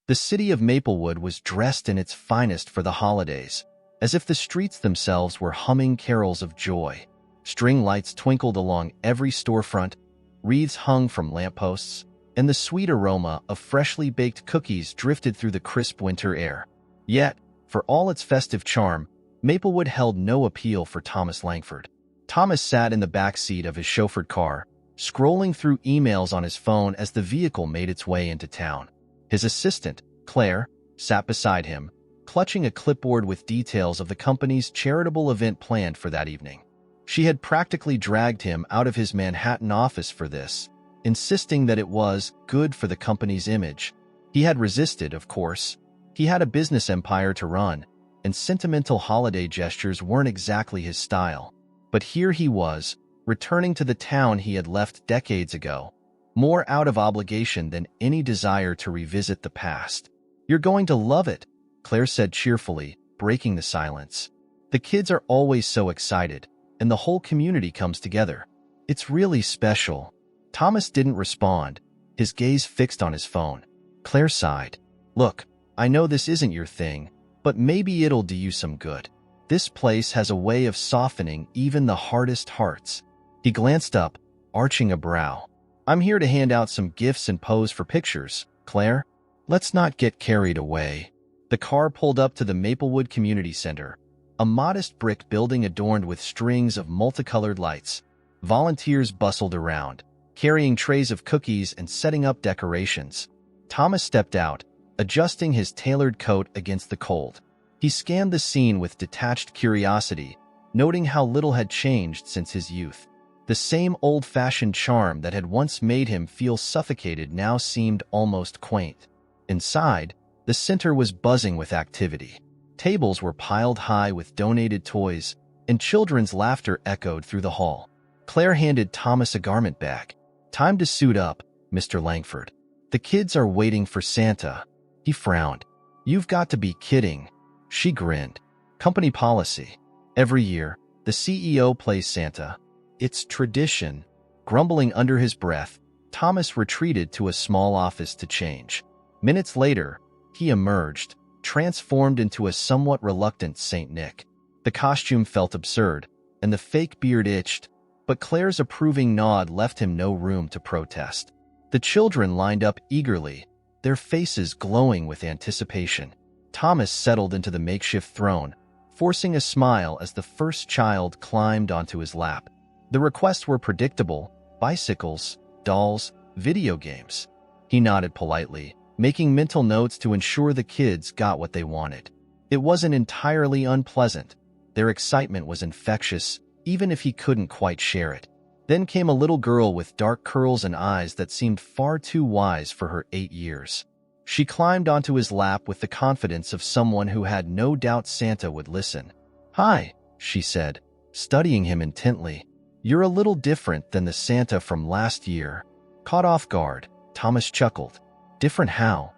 The city of Maplewood was dressed in its finest for the holidays, as if the streets themselves were humming carols of joy. String lights twinkled along every storefront, wreaths hung from lampposts, and the sweet aroma of freshly baked cookies drifted through the crisp winter air. Yet, for all its festive charm, Maplewood held no appeal for Thomas Langford. Thomas sat in the back seat of his chauffeured car, scrolling through emails on his phone as the vehicle made its way into town. His assistant, Claire, sat beside him, clutching a clipboard with details of the company's charitable event planned for that evening. She had practically dragged him out of his Manhattan office for this, insisting that it was good for the company's image. He had resisted, of course. He had a business empire to run, and sentimental holiday gestures weren't exactly his style. But here he was, returning to the town he had left decades ago, more out of obligation than any desire to revisit the past. "You're going to love it," Claire said cheerfully, breaking the silence. "The kids are always so excited, and the whole community comes together. It's really special." Thomas didn't respond, his gaze fixed on his phone. Claire sighed. "Look, I know this isn't your thing, but maybe it'll do you some good. This place has a way of softening even the hardest hearts." He glanced up, arching a brow. "I'm here to hand out some gifts and pose for pictures, Claire. Let's not get carried away." The car pulled up to the Maplewood Community Center, a modest brick building adorned with strings of multicolored lights. Volunteers bustled around, carrying trays of cookies and setting up decorations. Thomas stepped out, adjusting his tailored coat against the cold. He scanned the scene with detached curiosity, noting how little had changed since his youth. The same old-fashioned charm that had once made him feel suffocated now seemed almost quaint. Inside, the center was buzzing with activity. Tables were piled high with donated toys, and children's laughter echoed through the hall. Claire handed Thomas a garment bag. "Time to suit up, Mr. Langford. The kids are waiting for Santa." He frowned. "You've got to be kidding." She grinned. "Company policy. Every year, the CEO plays Santa. It's tradition." Grumbling under his breath, Thomas retreated to a small office to change. Minutes later, he emerged, transformed into a somewhat reluctant Saint Nick. The costume felt absurd, and the fake beard itched, but Claire's approving nod left him no room to protest. The children lined up eagerly, their faces glowing with anticipation. Thomas settled into the makeshift throne, forcing a smile as the first child climbed onto his lap. The requests were predictable: bicycles, dolls, video games. He nodded politely, making mental notes to ensure the kids got what they wanted. It wasn't entirely unpleasant. Their excitement was infectious, even if he couldn't quite share it. Then came a little girl with dark curls and eyes that seemed far too wise for her 8 years. She climbed onto his lap with the confidence of someone who had no doubt Santa would listen. "Hi," she said, studying him intently. "You're a little different than the Santa from last year." Caught off guard, Thomas chuckled. "Different how?"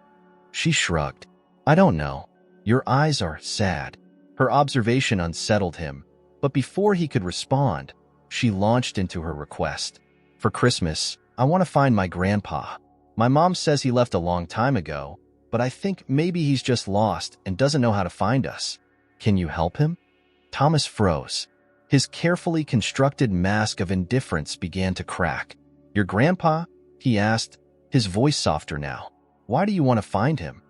She shrugged. "I don't know. Your eyes are sad." Her observation unsettled him, but before he could respond, she launched into her request. "For Christmas, I want to find my grandpa. My mom says he left a long time ago, but I think maybe he's just lost and doesn't know how to find us. Can you help him?" Thomas froze. His carefully constructed mask of indifference began to crack. "Your grandpa?" he asked, his voice softer now. "Why do you want to find him?"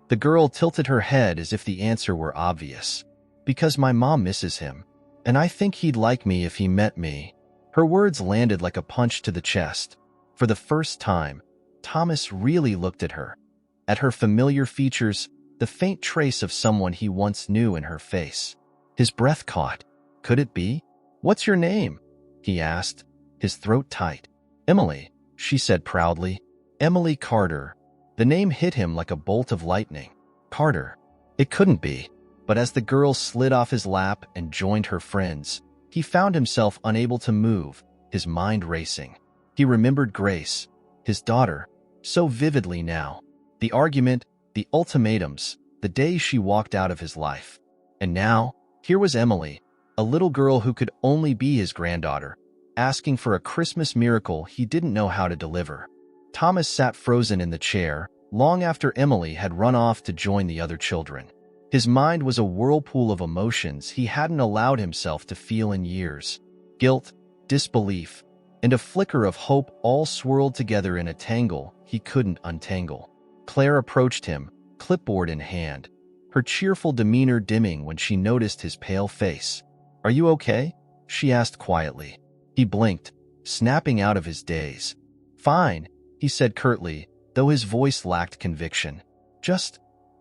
The girl tilted her head as if the answer were obvious. "Because my mom misses him, and I think he'd like me if he met me." Her words landed like a punch to the chest. For the first time, Thomas really looked at her familiar features, the faint trace of someone he once knew in her face. His breath caught. Could it be? "What's your name?" he asked, his throat tight. "Emily," she said proudly. "Emily Carter." The name hit him like a bolt of lightning. Carter. It couldn't be. But as the girl slid off his lap and joined her friends, he found himself unable to move, his mind racing. He remembered Grace, his daughter, so vividly now. The argument, the ultimatums, the day she walked out of his life. And now, here was Emily, a little girl who could only be his granddaughter, asking for a Christmas miracle he didn't know how to deliver. Thomas sat frozen in the chair, long after Emily had run off to join the other children. His mind was a whirlpool of emotions he hadn't allowed himself to feel in years. Guilt, disbelief, and a flicker of hope all swirled together in a tangle he couldn't untangle. Claire approached him, clipboard in hand, her cheerful demeanor dimming when she noticed his pale face. "Are you okay?" she asked quietly. He blinked, snapping out of his daze. "Fine," he said curtly, though his voice lacked conviction. "Just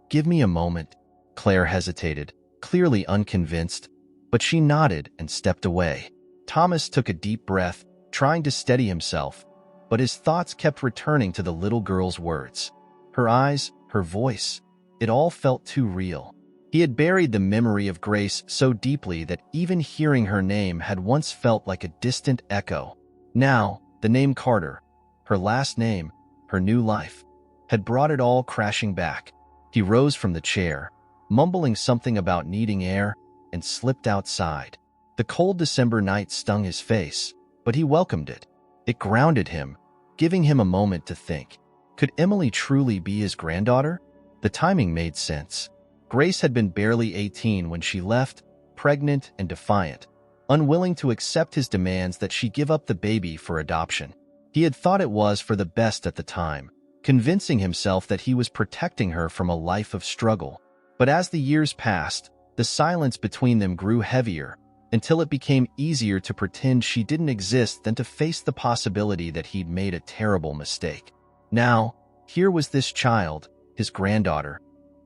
give me a moment." Claire hesitated, clearly unconvinced, but she nodded and stepped away. Thomas took a deep breath, trying to steady himself, but his thoughts kept returning to the little girl's words. Her eyes, her voice, it all felt too real. He had buried the memory of Grace so deeply that even hearing her name had once felt like a distant echo. Now, the name Carter, her last name, her new life, had brought it all crashing back. He rose from the chair, mumbling something about needing air, and slipped outside. The cold December night stung his face, but he welcomed it. It grounded him, giving him a moment to think. Could Emily truly be his granddaughter? The timing made sense. Grace had been barely 18 when she left, pregnant and defiant, unwilling to accept his demands that she give up the baby for adoption. He had thought it was for the best at the time, convincing himself that he was protecting her from a life of struggle. But as the years passed, the silence between them grew heavier, until it became easier to pretend she didn't exist than to face the possibility that he'd made a terrible mistake. Now, here was this child, his granddaughter,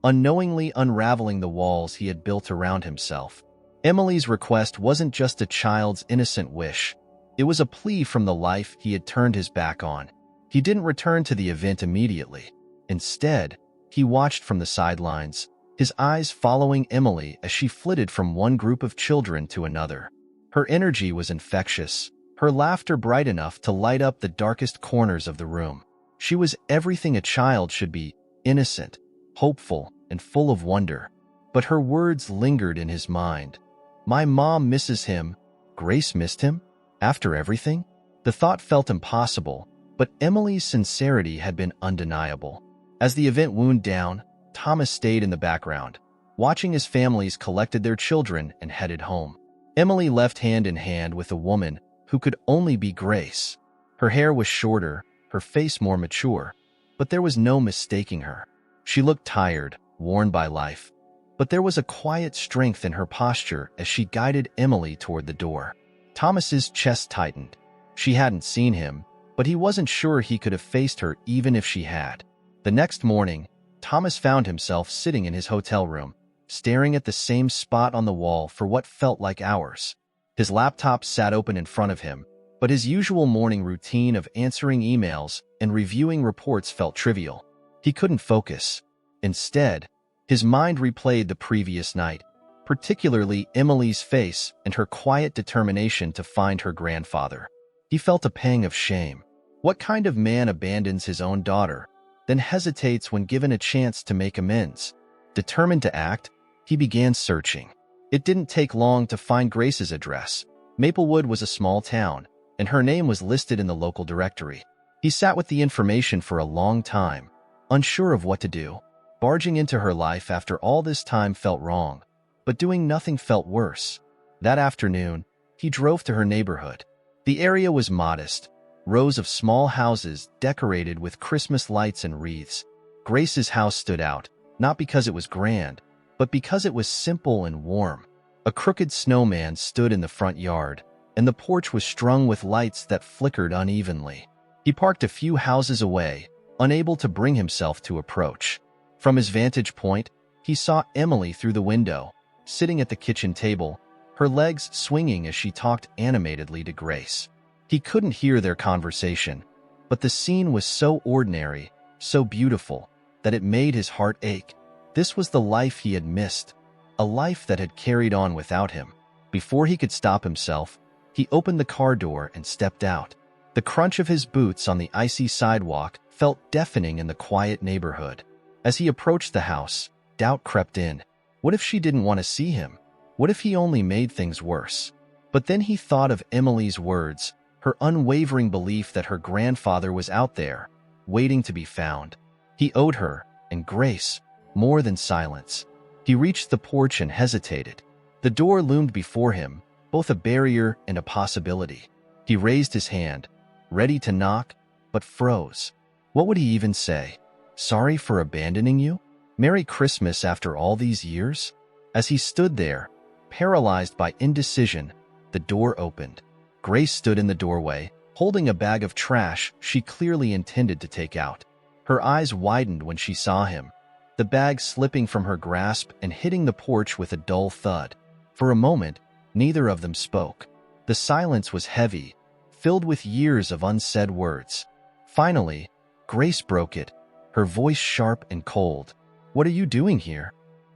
unknowingly unraveling the walls he had built around himself. Emily's request wasn't just a child's innocent wish. It was a plea from the life he had turned his back on. He didn't return to the event immediately. Instead, he watched from the sidelines, his eyes following Emily as she flitted from one group of children to another. Her energy was infectious, her laughter bright enough to light up the darkest corners of the room. She was everything a child should be, innocent, hopeful, and full of wonder. But her words lingered in his mind. "My mom misses him. Grace missed him? After everything?" The thought felt impossible, but Emily's sincerity had been undeniable. As the event wound down, Thomas stayed in the background, watching as families collected their children and headed home. Emily left hand in hand with a woman who could only be Grace. Her hair was shorter, her face more mature, but there was no mistaking her. She looked tired, worn by life, but there was a quiet strength in her posture as she guided Emily toward the door. Thomas's chest tightened. She hadn't seen him, but he wasn't sure he could have faced her even if she had. The next morning, Thomas found himself sitting in his hotel room, staring at the same spot on the wall for what felt like hours. His laptop sat open in front of him, but his usual morning routine of answering emails and reviewing reports felt trivial. He couldn't focus. Instead, his mind replayed the previous night, particularly Emily's face and her quiet determination to find her grandfather. He felt a pang of shame. What kind of man abandons his own daughter, then hesitates when given a chance to make amends? Determined to act, he began searching. It didn't take long to find Grace's address. Maplewood was a small town, and her name was listed in the local directory. He sat with the information for a long time, unsure of what to do. Barging into her life after all this time felt wrong, but doing nothing felt worse. That afternoon, he drove to her neighborhood. The area was modest, rows of small houses decorated with Christmas lights and wreaths. Grace's house stood out, not because it was grand, but because it was simple and warm. A crooked snowman stood in the front yard, and the porch was strung with lights that flickered unevenly. He parked a few houses away, unable to bring himself to approach. From his vantage point, he saw Emily through the window, sitting at the kitchen table, her legs swinging as she talked animatedly to Grace. He couldn't hear their conversation, but the scene was so ordinary, so beautiful, that it made his heart ache. This was the life he had missed, a life that had carried on without him. Before he could stop himself, he opened the car door and stepped out. The crunch of his boots on the icy sidewalk felt deafening in the quiet neighborhood. As he approached the house, doubt crept in. What if she didn't want to see him? What if he only made things worse? But then he thought of Emily's words, her unwavering belief that her grandfather was out there, waiting to be found. He owed her, and Grace, more than silence. He reached the porch and hesitated. The door loomed before him, both a barrier and a possibility. He raised his hand, ready to knock, but froze. What would he even say? Sorry for abandoning you? Merry Christmas after all these years? As he stood there, paralyzed by indecision, the door opened. Grace stood in the doorway, holding a bag of trash she clearly intended to take out. Her eyes widened when she saw him, the bag slipping from her grasp and hitting the porch with a dull thud. For a moment, neither of them spoke. The silence was heavy, filled with years of unsaid words. Finally, Grace broke it, her voice sharp and cold. What are you doing here?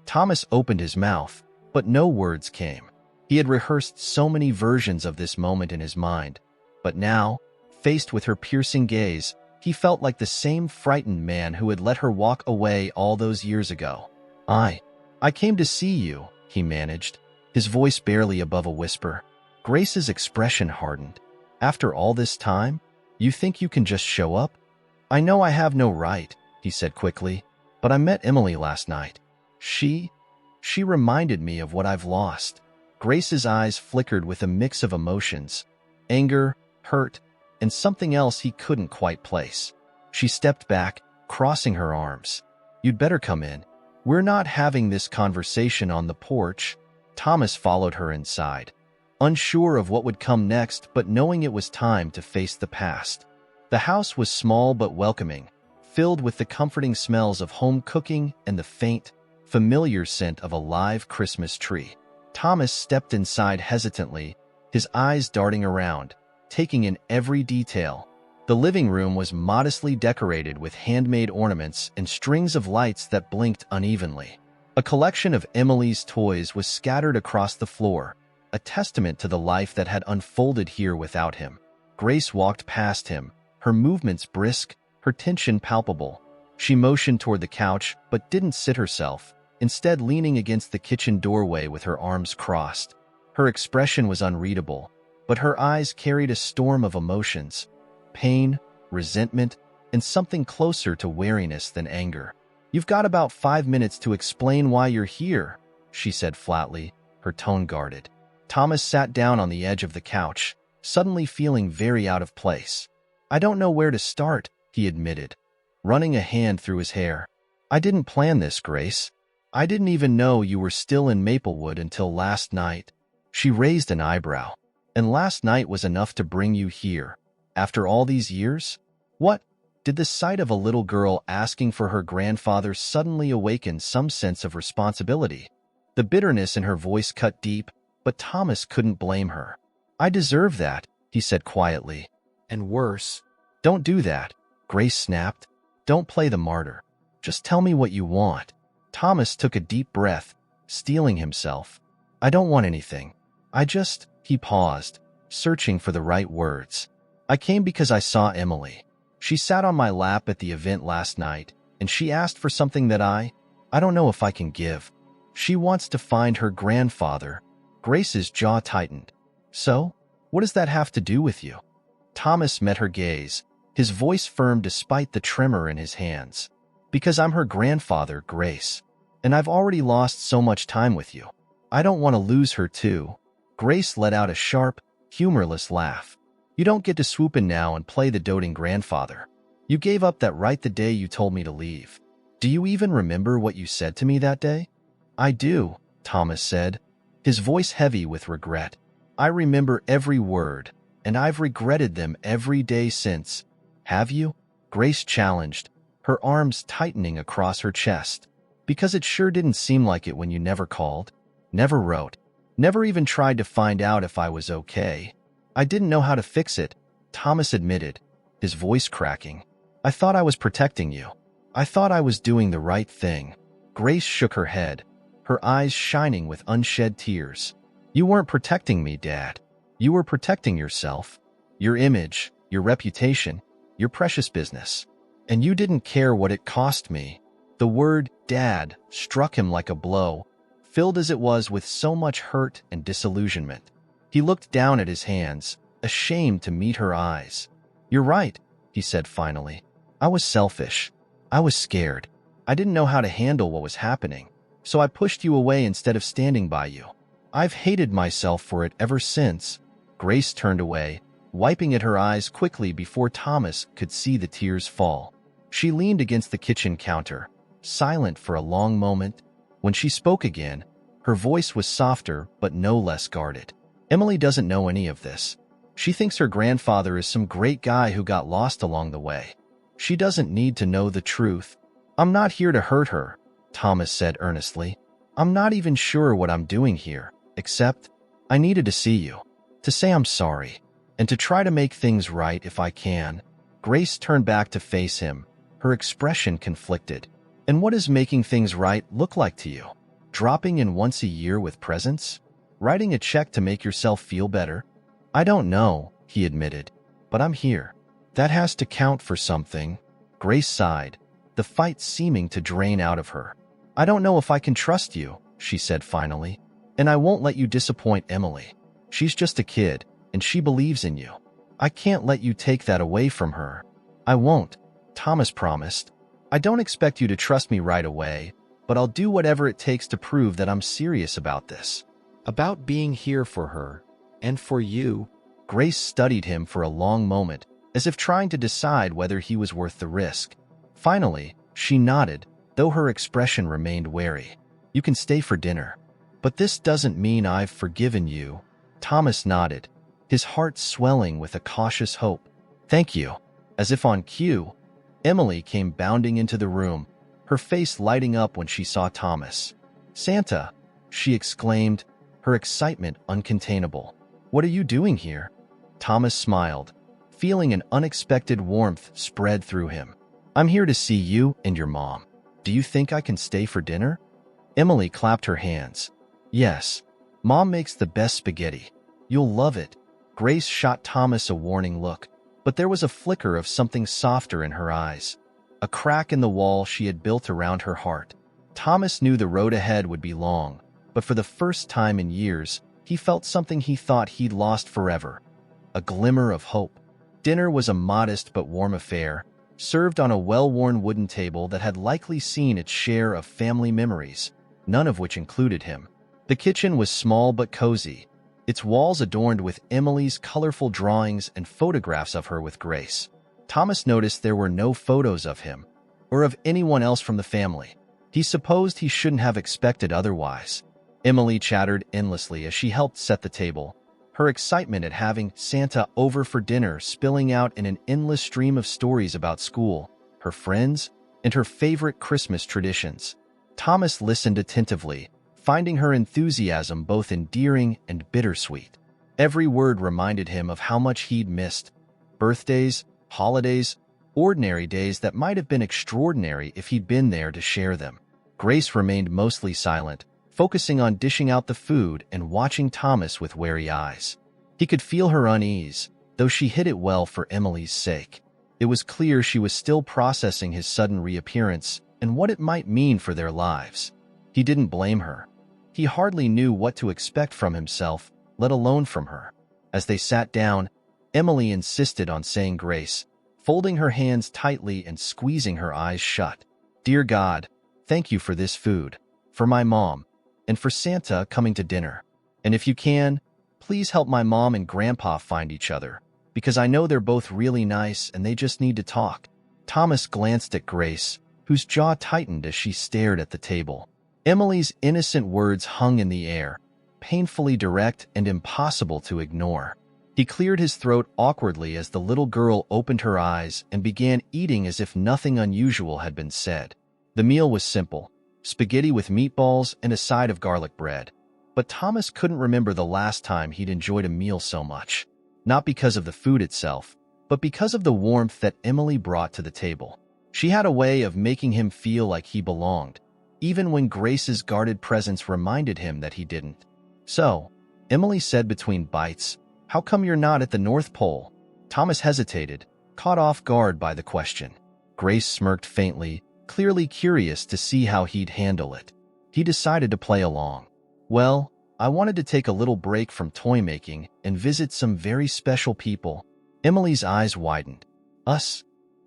Thomas opened his mouth, but no words came. He had rehearsed so many versions of this moment in his mind, but now, faced with her piercing gaze, he felt like the same frightened man who had let her walk away all those years ago. I came to see you, he managed, his voice barely above a whisper. Grace's expression hardened. After all this time, you think you can just show up? I know I have no right, he said quickly, but I met Emily last night. She reminded me of what I've lost. Grace's eyes flickered with a mix of emotions, anger, hurt, and something else he couldn't quite place. She stepped back, crossing her arms. You'd better come in. We're not having this conversation on the porch. Thomas followed her inside, unsure of what would come next, but knowing it was time to face the past. The house was small but welcoming, filled with the comforting smells of home cooking and the faint, familiar scent of a live Christmas tree. Thomas stepped inside hesitantly, his eyes darting around, taking in every detail. The living room was modestly decorated with handmade ornaments and strings of lights that blinked unevenly. A collection of Emily's toys was scattered across the floor, a testament to the life that had unfolded here without him. Grace walked past him, her movements brisk, her tension palpable. She motioned toward the couch, but didn't sit herself, instead leaning against the kitchen doorway with her arms crossed. Her expression was unreadable, but her eyes carried a storm of emotions: pain, resentment, and something closer to wariness than anger. You've got about 5 minutes to explain why you're here, she said flatly, her tone guarded. Thomas sat down on the edge of the couch, suddenly feeling very out of place. I don't know where to start, he admitted, running a hand through his hair. I didn't plan this, Grace. I didn't even know you were still in Maplewood until last night. She raised an eyebrow. And last night was enough to bring you here. After all these years? What? Did the sight of a little girl asking for her grandfather suddenly awaken some sense of responsibility? The bitterness in her voice cut deep, but Thomas couldn't blame her. I deserve that, he said quietly. And worse. Don't do that, Grace snapped. Don't play the martyr. Just tell me what you want. Thomas took a deep breath, steeling himself. I don't want anything. He paused, searching for the right words. I came because I saw Emily. She sat on my lap at the event last night, and she asked for something that I don't know if I can give. She wants to find her grandfather. Grace's jaw tightened. So, what does that have to do with you? Thomas met her gaze, his voice firm despite the tremor in his hands. Because I'm her grandfather, Grace, and I've already lost so much time with you. I don't want to lose her too. Grace let out a sharp, humorless laugh. You don't get to swoop in now and play the doting grandfather. You gave up that right the day you told me to leave. Do you even remember what you said to me that day? I do, Thomas said, his voice heavy with regret. I remember every word, and I've regretted them every day since. Have you? Grace challenged, her arms tightening across her chest. Because it sure didn't seem like it when you never called, never wrote. Never even tried to find out if I was okay. I didn't know how to fix it, Thomas admitted, his voice cracking. I thought I was protecting you. I thought I was doing the right thing. Grace shook her head, her eyes shining with unshed tears. You weren't protecting me, Dad. You were protecting yourself, your image, your reputation, your precious business. And you didn't care what it cost me. The word Dad struck him like a blow, filled as it was with so much hurt and disillusionment. He looked down at his hands, ashamed to meet her eyes. You're right, he said finally. I was selfish. I was scared. I didn't know how to handle what was happening, so I pushed you away instead of standing by you. I've hated myself for it ever since." Grace turned away, wiping at her eyes quickly before Thomas could see the tears fall. She leaned against the kitchen counter, silent for a long moment. When she spoke again, her voice was softer but no less guarded. "Emily doesn't know any of this. She thinks her grandfather is some great guy who got lost along the way. She doesn't need to know the truth." "I'm not here to hurt her," Thomas said earnestly. "I'm not even sure what I'm doing here, except I needed to see you, to say I'm sorry, and to try to make things right if I can." Grace turned back to face him, her expression conflicted. "And what does making things right look like to you? Dropping in once a year with presents? Writing a check to make yourself feel better?" "I don't know," he admitted, "but I'm here. That has to count for something." Grace sighed, the fight seeming to drain out of her. "I don't know if I can trust you," she said finally, "and I won't let you disappoint Emily. She's just a kid, and she believes in you. I can't let you take that away from her." "I won't," Thomas promised. "I don't expect you to trust me right away, but I'll do whatever it takes to prove that I'm serious about this. About being here for her, and for you." Grace studied him for a long moment, as if trying to decide whether he was worth the risk. Finally, she nodded, though her expression remained wary. "You can stay for dinner. But this doesn't mean I've forgiven you." Thomas nodded, his heart swelling with a cautious hope. "Thank you." As if on cue, Emily came bounding into the room, her face lighting up when she saw Thomas. "Santa!" she exclaimed, her excitement uncontainable. "What are you doing here?" Thomas smiled, feeling an unexpected warmth spread through him. "I'm here to see you and your mom. Do you think I can stay for dinner?" Emily clapped her hands. "Yes, Mom makes the best spaghetti. You'll love it." Grace shot Thomas a warning look, but there was a flicker of something softer in her eyes, a crack in the wall she had built around her heart. Thomas knew the road ahead would be long, but for the first time in years, he felt something he thought he'd lost forever, a glimmer of hope. Dinner was a modest but warm affair, served on a well-worn wooden table that had likely seen its share of family memories, none of which included him. The kitchen was small but cozy, its walls adorned with Emily's colorful drawings and photographs of her with Grace. Thomas noticed there were no photos of him, or of anyone else from the family. He supposed he shouldn't have expected otherwise. Emily chattered endlessly as she helped set the table, her excitement at having Santa over for dinner spilling out in an endless stream of stories about school, her friends, and her favorite Christmas traditions. Thomas listened attentively, finding her enthusiasm both endearing and bittersweet. Every word reminded him of how much he'd missed. Birthdays, holidays, ordinary days that might have been extraordinary if he'd been there to share them. Grace remained mostly silent, focusing on dishing out the food and watching Thomas with wary eyes. He could feel her unease, though she hid it well for Emily's sake. It was clear she was still processing his sudden reappearance and what it might mean for their lives. He didn't blame her. He hardly knew what to expect from himself, let alone from her. As they sat down, Emily insisted on saying grace, folding her hands tightly and squeezing her eyes shut. "Dear God, thank you for this food, for my mom, and for Santa coming to dinner. And if you can, please help my mom and grandpa find each other, because I know they're both really nice and they just need to talk." Thomas glanced at Grace, whose jaw tightened as she stared at the table. Emily's innocent words hung in the air, painfully direct and impossible to ignore. He cleared his throat awkwardly as the little girl opened her eyes and began eating as if nothing unusual had been said. The meal was simple, spaghetti with meatballs and a side of garlic bread. But Thomas couldn't remember the last time he'd enjoyed a meal so much. Not because of the food itself, but because of the warmth that Emily brought to the table. She had a way of making him feel like he belonged, even when Grace's guarded presence reminded him that he didn't. "So," Emily said between bites, "how come you're not at the North Pole?" Thomas hesitated, caught off guard by the question. Grace smirked faintly, clearly curious to see how he'd handle it. He decided to play along. "Well, I wanted to take a little break from toy making and visit some very special people." Emily's eyes widened. "Us?"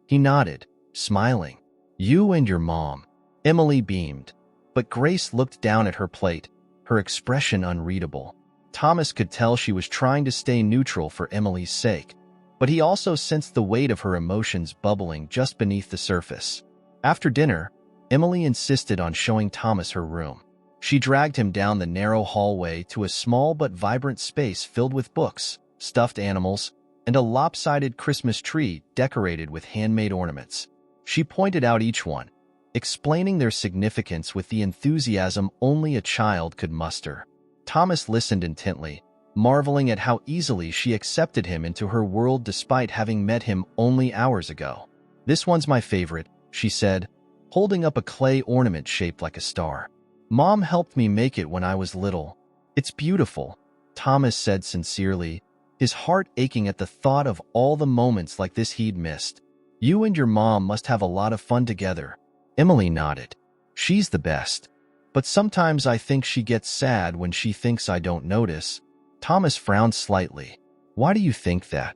He nodded, smiling. You and your mom. Emily beamed, but Grace looked down at her plate, her expression unreadable. Thomas could tell she was trying to stay neutral for Emily's sake, but he also sensed the weight of her emotions bubbling just beneath the surface. After dinner, Emily insisted on showing Thomas her room. She dragged him down the narrow hallway to a small but vibrant space filled with books, stuffed animals, and a lopsided Christmas tree decorated with handmade ornaments. She pointed out each one, explaining their significance with the enthusiasm only a child could muster. Thomas listened intently, marveling at how easily she accepted him into her world despite having met him only hours ago. "This one's my favorite," she said, holding up a clay ornament shaped like a star. "Mom helped me make it when I was little. It's beautiful," Thomas said sincerely, his heart aching at the thought of all the moments like this he'd missed. "You and your mom must have a lot of fun together." Emily nodded. "She's the best. But sometimes I think she gets sad when she thinks I don't notice." Thomas frowned slightly. "Why do you think that?"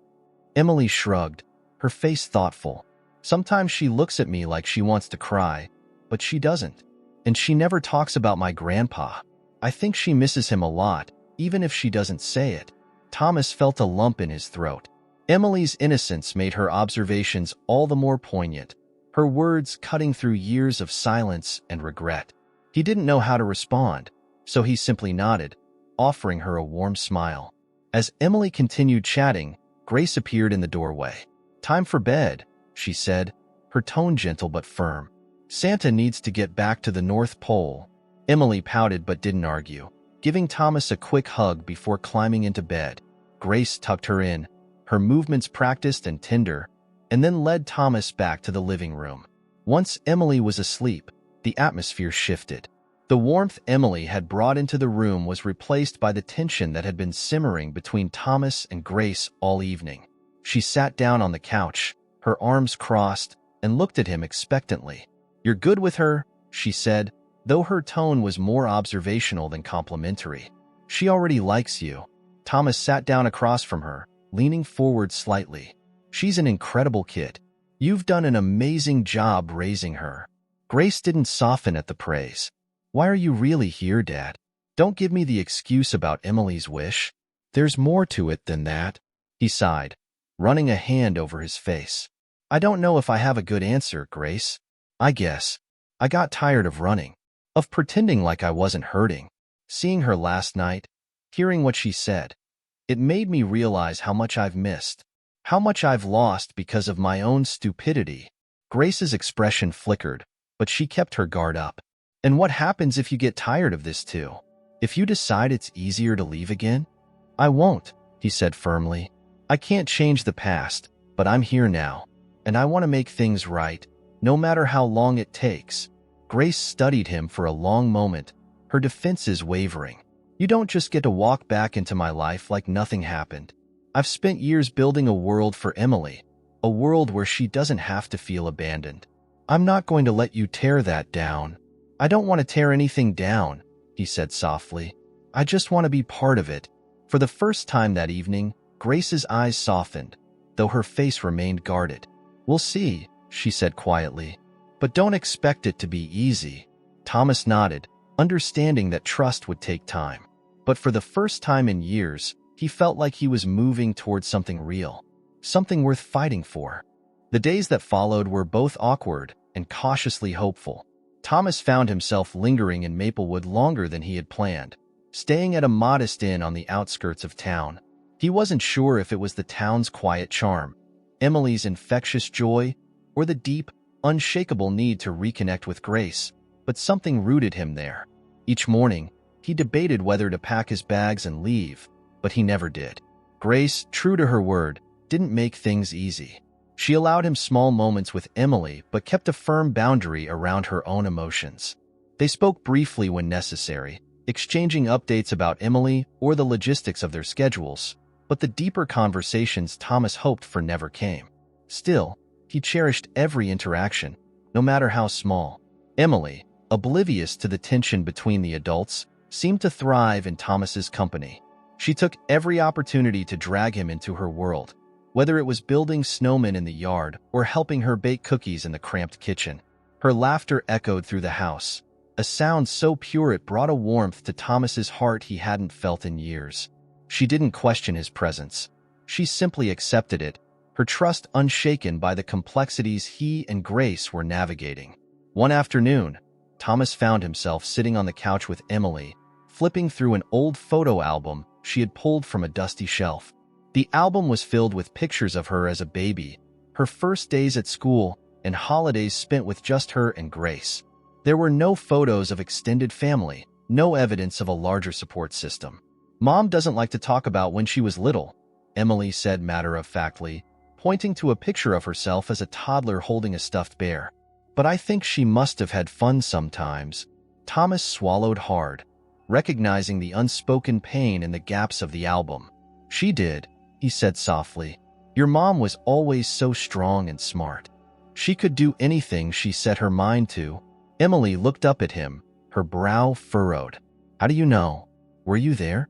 Emily shrugged, her face thoughtful. "Sometimes she looks at me like she wants to cry, but she doesn't. And she never talks about my grandpa. I think she misses him a lot, even if she doesn't say it." Thomas felt a lump in his throat. Emily's innocence made her observations all the more poignant, her words cutting through years of silence and regret. He didn't know how to respond, so he simply nodded, offering her a warm smile. As Emily continued chatting, Grace appeared in the doorway. "Time for bed," she said, her tone gentle but firm. "Santa needs to get back to the North Pole." Emily pouted but didn't argue, giving Thomas a quick hug before climbing into bed. Grace tucked her in, her movements practiced and tender, and then led Thomas back to the living room. Once Emily was asleep, the atmosphere shifted. The warmth Emily had brought into the room was replaced by the tension that had been simmering between Thomas and Grace all evening. She sat down on the couch, her arms crossed, and looked at him expectantly. "You're good with her," she said, though her tone was more observational than complimentary. "She already likes you." Thomas sat down across from her, leaning forward slightly. "She's an incredible kid. You've done an amazing job raising her." Grace didn't soften at the praise. "Why are you really here, Dad? Don't give me the excuse about Emily's wish. There's more to it than that." He sighed, running a hand over his face. "I don't know if I have a good answer, Grace. I guess I got tired of running, of pretending like I wasn't hurting. Seeing her last night, hearing what she said, it made me realize how much I've missed, how much I've lost because of my own stupidity." Grace's expression flickered, but she kept her guard up. "And what happens if you get tired of this too? If you decide it's easier to leave again?" "I won't," he said firmly. "I can't change the past, but I'm here now, and I want to make things right, no matter how long it takes." Grace studied him for a long moment, her defenses wavering. "You don't just get to walk back into my life like nothing happened. I've spent years building a world for Emily, a world where she doesn't have to feel abandoned. I'm not going to let you tear that down." "I don't want to tear anything down," he said softly. "I just want to be part of it." For the first time that evening, Grace's eyes softened, though her face remained guarded. "We'll see," she said quietly. "But don't expect it to be easy." Thomas nodded, understanding that trust would take time. But for the first time in years, he felt like he was moving towards something real, something worth fighting for. The days that followed were both awkward and cautiously hopeful. Thomas found himself lingering in Maplewood longer than he had planned, staying at a modest inn on the outskirts of town. He wasn't sure if it was the town's quiet charm, Emily's infectious joy, or the deep, unshakable need to reconnect with Grace, but something rooted him there. Each morning, he debated whether to pack his bags and leave, but he never did. Grace, true to her word, didn't make things easy. She allowed him small moments with Emily, but kept a firm boundary around her own emotions. They spoke briefly when necessary, exchanging updates about Emily or the logistics of their schedules, but the deeper conversations Thomas hoped for never came. Still, he cherished every interaction, no matter how small. Emily, oblivious to the tension between the adults, seemed to thrive in Thomas's company. She took every opportunity to drag him into her world, whether it was building snowmen in the yard or helping her bake cookies in the cramped kitchen. Her laughter echoed through the house, a sound so pure it brought a warmth to Thomas's heart he hadn't felt in years. She didn't question his presence. She simply accepted it, her trust unshaken by the complexities he and Grace were navigating. One afternoon, Thomas found himself sitting on the couch with Emily, flipping through an old photo album she had pulled from a dusty shelf. The album was filled with pictures of her as a baby, her first days at school, and holidays spent with just her and Grace. There were no photos of extended family, no evidence of a larger support system. "Mom doesn't like to talk about when she was little," Emily said matter-of-factly, pointing to a picture of herself as a toddler holding a stuffed bear. "But I think she must have had fun sometimes." Thomas swallowed hard, recognizing the unspoken pain in the gaps of the album. "She did," he said softly. "Your mom was always so strong and smart. She could do anything she set her mind to." Emily looked up at him, her brow furrowed. "How do you know? Were you there?"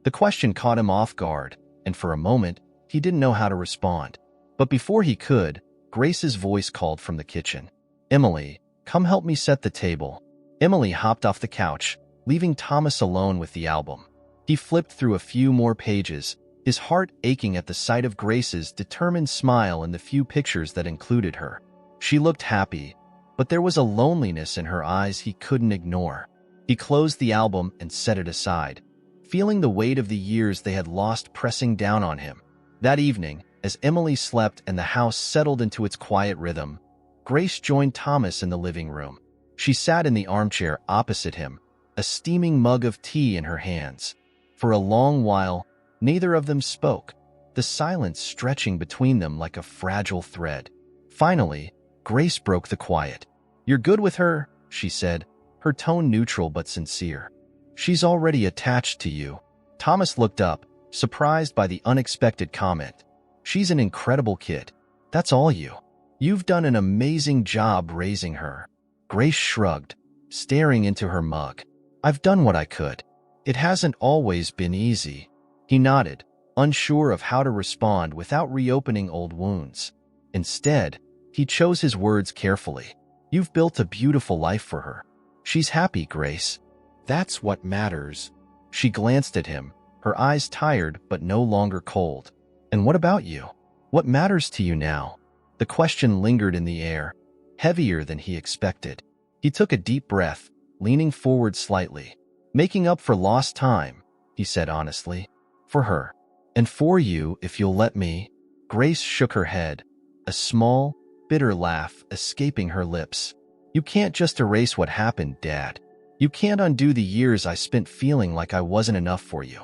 The question caught him off guard, and for a moment, he didn't know how to respond. But before he could, Grace's voice called from the kitchen. "Emily, come help me set the table." Emily hopped off the couch, leaving Thomas alone with the album. He flipped through a few more pages, his heart aching at the sight of Grace's determined smile and the few pictures that included her. She looked happy, but there was a loneliness in her eyes he couldn't ignore. He closed the album and set it aside, feeling the weight of the years they had lost pressing down on him. That evening, as Emily slept and the house settled into its quiet rhythm, Grace joined Thomas in the living room. She sat in the armchair opposite him, a steaming mug of tea in her hands. For a long while, neither of them spoke, the silence stretching between them like a fragile thread. Finally, Grace broke the quiet. "You're good with her," she said, her tone neutral but sincere. "She's already attached to you." Thomas looked up, surprised by the unexpected comment. "She's an incredible kid. That's all you. You've done an amazing job raising her." Grace shrugged, staring into her mug. "I've done what I could. It hasn't always been easy." He nodded, unsure of how to respond without reopening old wounds. Instead, he chose his words carefully. "You've built a beautiful life for her. She's happy, Grace. That's what matters." She glanced at him, her eyes tired but no longer cold. "And what about you? What matters to you now?" The question lingered in the air, heavier than he expected. He took a deep breath, leaning forward slightly. "Making up for lost time," he said honestly. "For her. And for you, if you'll let me." Grace shook her head, a small, bitter laugh escaping her lips. "You can't just erase what happened, Dad. You can't undo the years I spent feeling like I wasn't enough for you.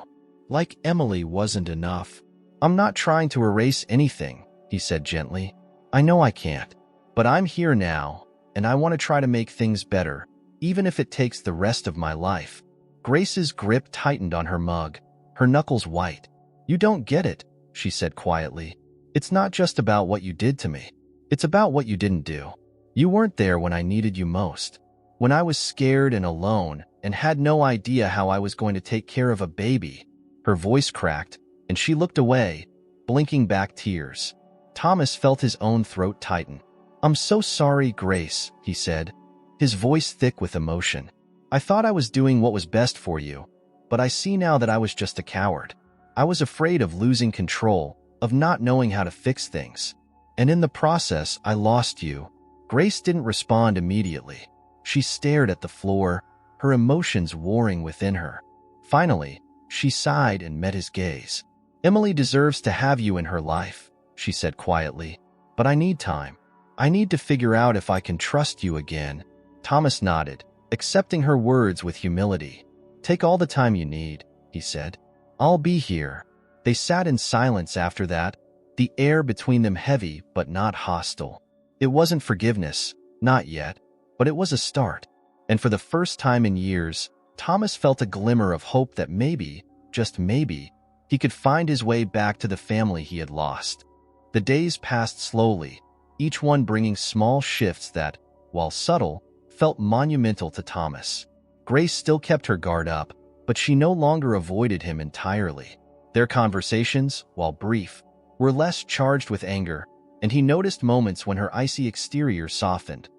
Like Emily wasn't enough." "I'm not trying to erase anything," he said gently. "I know I can't. But I'm here now, and I want to try to make things better, even if it takes the rest of my life." Grace's grip tightened on her mug, her knuckles white. "You don't get it," she said quietly. "It's not just about what you did to me. It's about what you didn't do. You weren't there when I needed you most. When I was scared and alone and had no idea how I was going to take care of a baby." Her voice cracked, and she looked away, blinking back tears. Thomas felt his own throat tighten. "I'm so sorry, Grace," he said, his voice thick with emotion. "I thought I was doing what was best for you, but I see now that I was just a coward. I was afraid of losing control, of not knowing how to fix things. And in the process, I lost you." Grace didn't respond immediately. She stared at the floor, her emotions warring within her. Finally, she sighed and met his gaze. "Emily deserves to have you in her life," she said quietly. "But I need time. I need to figure out if I can trust you again." Thomas nodded, accepting her words with humility. "Take all the time you need," he said. "I'll be here." They sat in silence after that, the air between them heavy but not hostile. It wasn't forgiveness, not yet, but it was a start. And for the first time in years, Thomas felt a glimmer of hope that maybe, just maybe, he could find his way back to the family he had lost. The days passed slowly, each one bringing small shifts that, while subtle, felt monumental to Thomas. Grace still kept her guard up, but she no longer avoided him entirely. Their conversations, while brief, were less charged with anger, and he noticed moments when her icy exterior softened.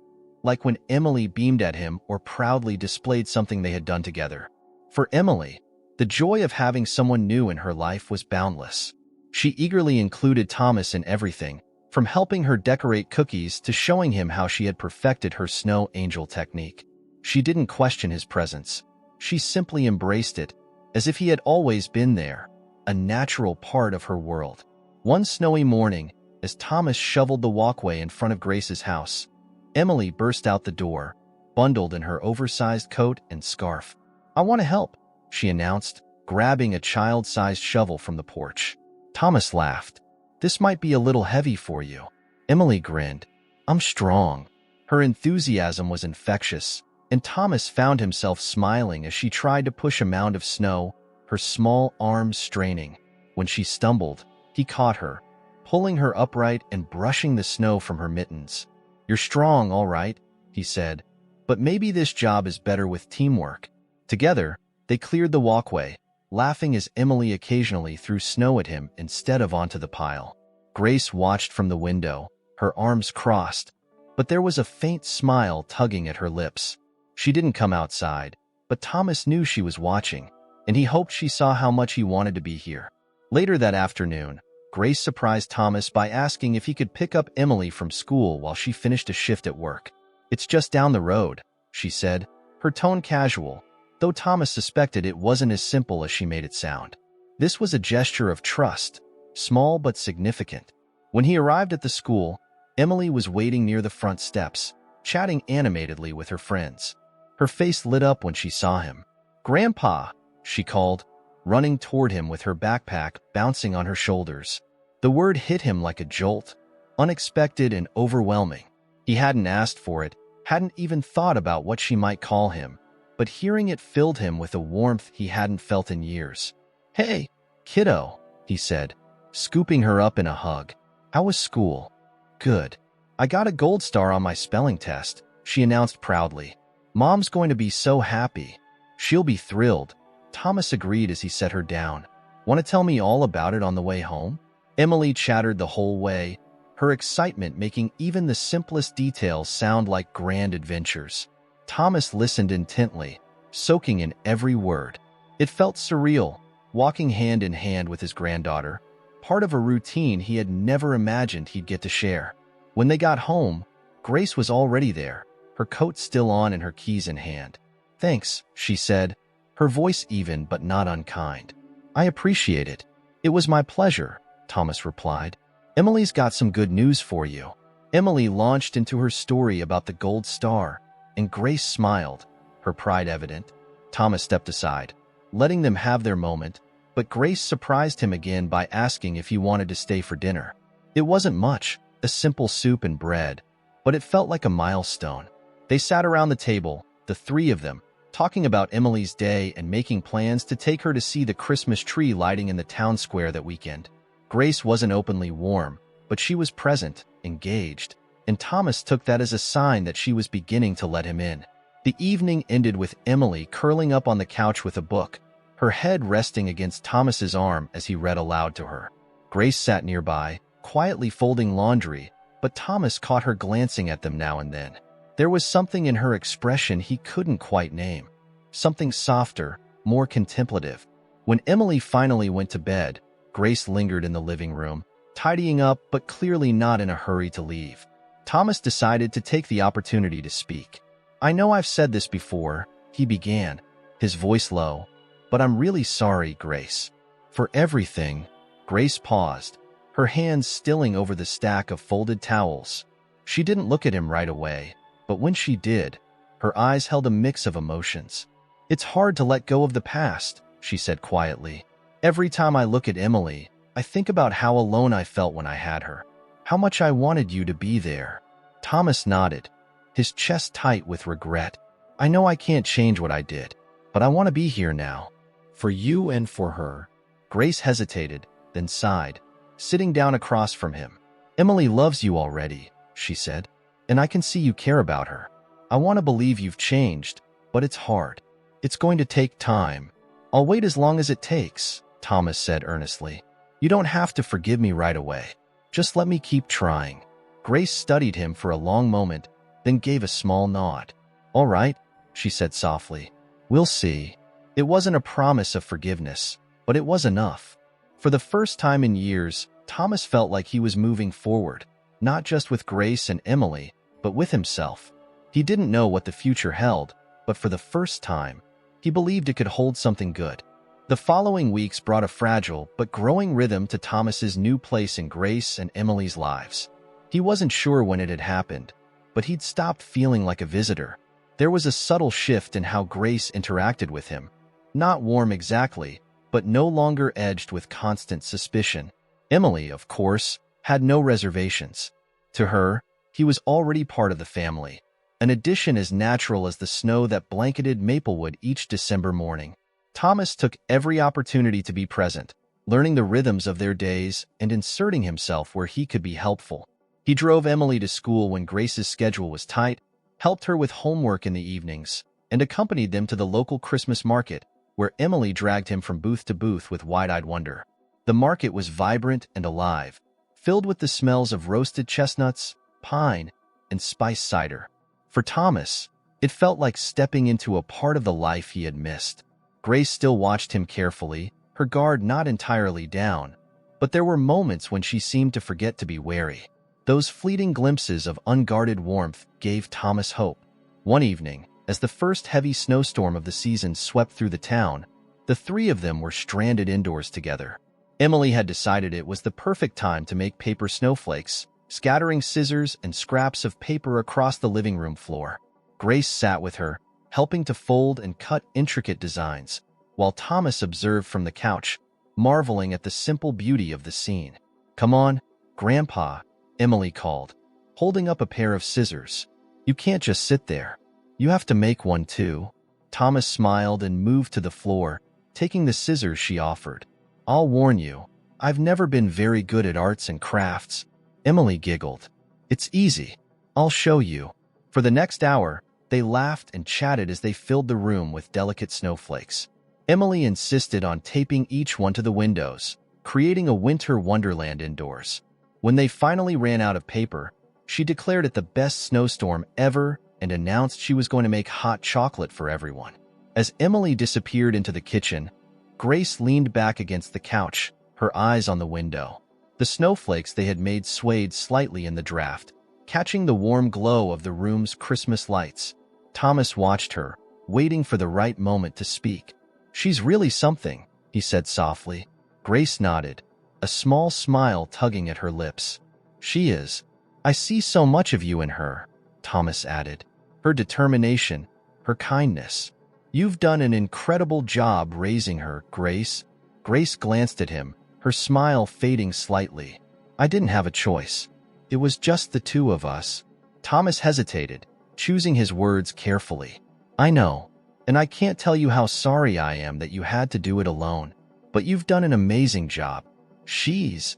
like when Emily beamed at him or proudly displayed something they had done together. For Emily, the joy of having someone new in her life was boundless. She eagerly included Thomas in everything, from helping her decorate cookies to showing him how she had perfected her snow angel technique. She didn't question his presence. She simply embraced it, as if he had always been there, a natural part of her world. One snowy morning, as Thomas shoveled the walkway in front of Grace's house, Emily burst out the door, bundled in her oversized coat and scarf. "I want to help," she announced, grabbing a child-sized shovel from the porch. Thomas laughed. "This might be a little heavy for you." Emily grinned. "I'm strong." Her enthusiasm was infectious, and Thomas found himself smiling as she tried to push a mound of snow, her small arms straining. When she stumbled, he caught her, pulling her upright and brushing the snow from her mittens. "You're strong, all right," he said, "but maybe this job is better with teamwork." Together, they cleared the walkway, laughing as Emily occasionally threw snow at him instead of onto the pile. Grace watched from the window, her arms crossed, but there was a faint smile tugging at her lips. She didn't come outside, but Thomas knew she was watching, and he hoped she saw how much he wanted to be here. Later that afternoon, Grace surprised Thomas by asking if he could pick up Emily from school while she finished a shift at work. "It's just down the road," she said, her tone casual, though Thomas suspected it wasn't as simple as she made it sound. This was a gesture of trust, small but significant. When he arrived at the school, Emily was waiting near the front steps, chatting animatedly with her friends. Her face lit up when she saw him. "Grandpa," she called, running toward him with her backpack bouncing on her shoulders. The word hit him like a jolt, unexpected and overwhelming. He hadn't asked for it, hadn't even thought about what she might call him, but hearing it filled him with a warmth he hadn't felt in years. "Hey, kiddo," he said, scooping her up in a hug. "How was school?" "Good. I got a gold star on my spelling test," she announced proudly. "Mom's going to be so happy." "She'll be thrilled," Thomas agreed as he set her down. "Want to tell me all about it on the way home?" Emily chattered the whole way, her excitement making even the simplest details sound like grand adventures. Thomas listened intently, soaking in every word. It felt surreal, walking hand in hand with his granddaughter, part of a routine he had never imagined he'd get to share. When they got home, Grace was already there, her coat still on and her keys in hand. "Thanks," she said, her voice even but not unkind. "I appreciate it." "It was my pleasure," Thomas replied. "Emily's got some good news for you." Emily launched into her story about the gold star, and Grace smiled, her pride evident. Thomas stepped aside, letting them have their moment, but Grace surprised him again by asking if he wanted to stay for dinner. It wasn't much, a simple soup and bread, but it felt like a milestone. They sat around the table, the three of them, talking about Emily's day and making plans to take her to see the Christmas tree lighting in the town square that weekend. Grace wasn't openly warm, but she was present, engaged, and Thomas took that as a sign that she was beginning to let him in. The evening ended with Emily curling up on the couch with a book, her head resting against Thomas's arm as he read aloud to her. Grace sat nearby, quietly folding laundry, but Thomas caught her glancing at them now and then. There was something in her expression he couldn't quite name, something softer, more contemplative. When Emily finally went to bed, Grace lingered in the living room, tidying up but clearly not in a hurry to leave. Thomas decided to take the opportunity to speak. "I know I've said this before," he began, his voice low, "but I'm really sorry, Grace. For everything." Grace paused, her hands stilling over the stack of folded towels. She didn't look at him right away, but when she did, her eyes held a mix of emotions. "It's hard to let go of the past," she said quietly. "Every time I look at Emily, I think about how alone I felt when I had her, how much I wanted you to be there." Thomas nodded, his chest tight with regret. "I know I can't change what I did, but I want to be here now, for you and for her." Grace hesitated, then sighed, sitting down across from him. "Emily loves you already," she said, "and I can see you care about her. I want to believe you've changed, but it's hard. It's going to take time." "I'll wait as long as it takes," Thomas said earnestly. "You don't have to forgive me right away. Just let me keep trying." Grace studied him for a long moment, then gave a small nod. "All right," she said softly. "We'll see." It wasn't a promise of forgiveness, but it was enough. For the first time in years, Thomas felt like he was moving forward, not just with Grace and Emily, but with himself. He didn't know what the future held, but for the first time, he believed it could hold something good. The following weeks brought a fragile but growing rhythm to Thomas's new place in Grace and Emily's lives. He wasn't sure when it had happened, but he'd stopped feeling like a visitor. There was a subtle shift in how Grace interacted with him. Not warm exactly, but no longer edged with constant suspicion. Emily, of course, had no reservations. To her, he was already part of the family, an addition as natural as the snow that blanketed Maplewood each December morning. Thomas took every opportunity to be present, learning the rhythms of their days and inserting himself where he could be helpful. He drove Emily to school when Grace's schedule was tight, helped her with homework in the evenings, and accompanied them to the local Christmas market, where Emily dragged him from booth to booth with wide-eyed wonder. The market was vibrant and alive, filled with the smells of roasted chestnuts, pine, and spiced cider. For Thomas, it felt like stepping into a part of the life he had missed. Grace still watched him carefully, her guard not entirely down, but there were moments when she seemed to forget to be wary. Those fleeting glimpses of unguarded warmth gave Thomas hope. One evening, as the first heavy snowstorm of the season swept through the town, the three of them were stranded indoors together. Emily had decided it was the perfect time to make paper snowflakes, scattering scissors and scraps of paper across the living room floor. Grace sat with her, helping to fold and cut intricate designs, while Thomas observed from the couch, marveling at the simple beauty of the scene. "Come on, Grandpa," Emily called, holding up a pair of scissors. "You can't just sit there. You have to make one too." Thomas smiled and moved to the floor, taking the scissors she offered. "I'll warn you, I've never been very good at arts and crafts." Emily giggled. "It's easy. I'll show you." For the next hour, they laughed and chatted as they filled the room with delicate snowflakes. Emily insisted on taping each one to the windows, creating a winter wonderland indoors. When they finally ran out of paper, she declared it the best snowstorm ever and announced she was going to make hot chocolate for everyone. As Emily disappeared into the kitchen, Grace leaned back against the couch, her eyes on the window. The snowflakes they had made swayed slightly in the draft, catching the warm glow of the room's Christmas lights. Thomas watched her, waiting for the right moment to speak. "She's really something," he said softly. Grace nodded, a small smile tugging at her lips. "She is. I see so much of you in her," Thomas added. "Her determination, her kindness. You've done an incredible job raising her, Grace." Grace glanced at him, her smile fading slightly. "I didn't have a choice. It was just the two of us." Thomas hesitated, choosing his words carefully. "I know, and I can't tell you how sorry I am that you had to do it alone, but you've done an amazing job. She's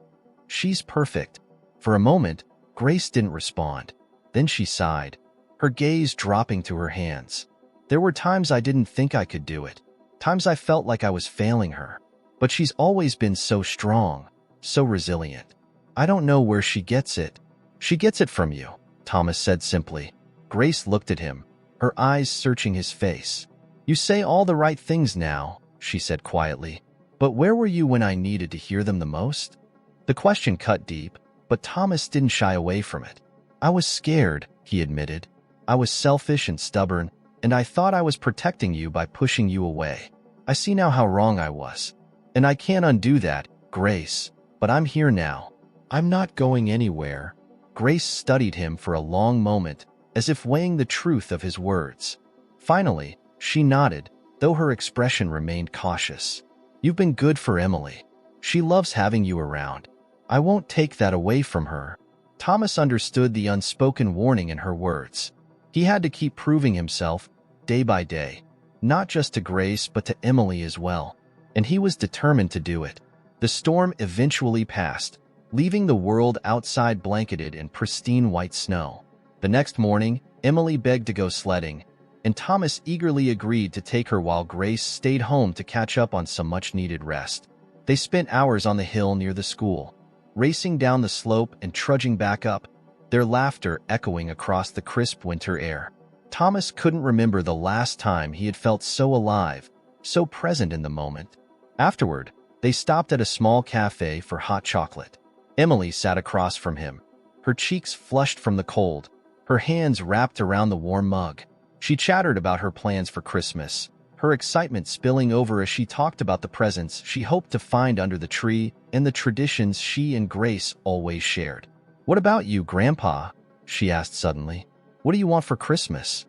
perfect." For a moment, Grace didn't respond. Then she sighed, her gaze dropping to her hands. "There were times I didn't think I could do it, times I felt like I was failing her. But she's always been so strong, so resilient. I don't know where she gets it." "She gets it from you," Thomas said simply. Grace looked at him, her eyes searching his face. "You say all the right things now," she said quietly. "But where were you when I needed to hear them the most?" The question cut deep, but Thomas didn't shy away from it. "I was scared," he admitted. "I was selfish and stubborn, and I thought I was protecting you by pushing you away. I see now how wrong I was. And I can't undo that, Grace, but I'm here now. I'm not going anywhere." Grace studied him for a long moment, as if weighing the truth of his words. Finally, she nodded, though her expression remained cautious. "You've been good for Emily. She loves having you around. I won't take that away from her." Thomas understood the unspoken warning in her words. He had to keep proving himself, day by day, not just to Grace but to Emily as well, and he was determined to do it. The storm eventually passed, leaving the world outside blanketed in pristine white snow. The next morning, Emily begged to go sledding, and Thomas eagerly agreed to take her while Grace stayed home to catch up on some much-needed rest. They spent hours on the hill near the school, racing down the slope and trudging back up, their laughter echoing across the crisp winter air. Thomas couldn't remember the last time he had felt so alive, so present in the moment. Afterward, they stopped at a small cafe for hot chocolate. Emily sat across from him, her cheeks flushed from the cold, her hands wrapped around the warm mug. She chattered about her plans for Christmas, her excitement spilling over as she talked about the presents she hoped to find under the tree and the traditions she and Grace always shared. "What about you, Grandpa?" she asked suddenly. "What do you want for Christmas?"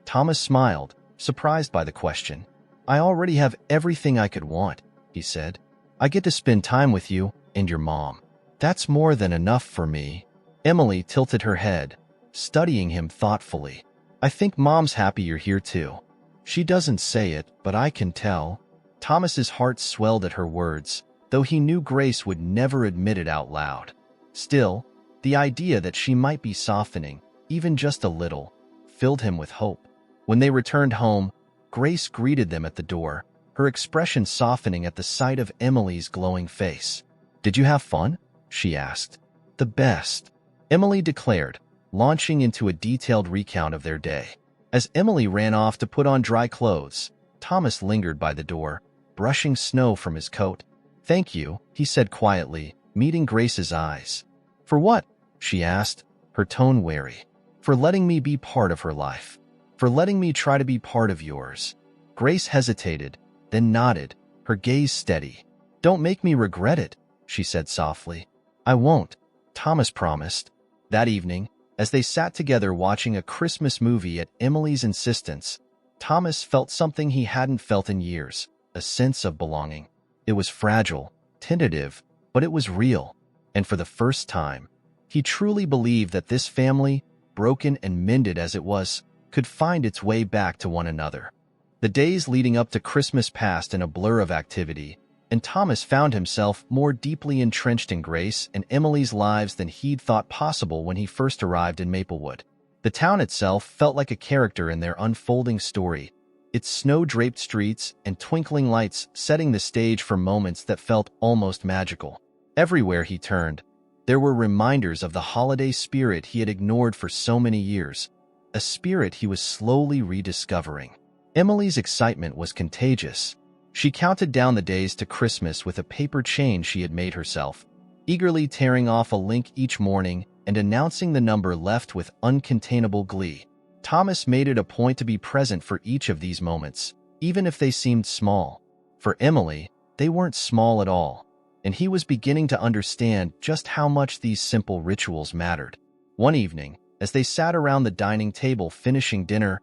Thomas smiled, surprised by the question. "I already have everything I could want," he said. "I get to spend time with you and your mom. That's more than enough for me." Emily tilted her head, studying him thoughtfully. "I think Mom's happy you're here too." "She doesn't say it, but I can tell." Thomas's heart swelled at her words, though he knew Grace would never admit it out loud. Still, the idea that she might be softening, even just a little, filled him with hope. When they returned home, Grace greeted them at the door, her expression softening at the sight of Emily's glowing face. "Did you have fun?" she asked. "The best," Emily declared, launching into a detailed recount of their day. As Emily ran off to put on dry clothes, Thomas lingered by the door, brushing snow from his coat. "Thank you," he said quietly, meeting Grace's eyes. "For what?" she asked, her tone wary. "For letting me be part of her life. For letting me try to be part of yours." Grace hesitated, then nodded, her gaze steady. "Don't make me regret it," she said softly. "I won't," Thomas promised. That evening, as they sat together watching a Christmas movie at Emily's insistence, Thomas felt something he hadn't felt in years, a sense of belonging. It was fragile, tentative, but it was real. And for the first time, he truly believed that this family, broken and mended as it was, could find its way back to one another. The days leading up to Christmas passed in a blur of activity, and Thomas found himself more deeply entrenched in Grace and Emily's lives than he'd thought possible when he first arrived in Maplewood. The town itself felt like a character in their unfolding story, its snow-draped streets and twinkling lights setting the stage for moments that felt almost magical. Everywhere he turned, there were reminders of the holiday spirit he had ignored for so many years, a spirit he was slowly rediscovering. Emily's excitement was contagious. She counted down the days to Christmas with a paper chain she had made herself, eagerly tearing off a link each morning and announcing the number left with uncontainable glee. Thomas made it a point to be present for each of these moments, even if they seemed small. For Emily, they weren't small at all, and he was beginning to understand just how much these simple rituals mattered. One evening, as they sat around the dining table finishing dinner,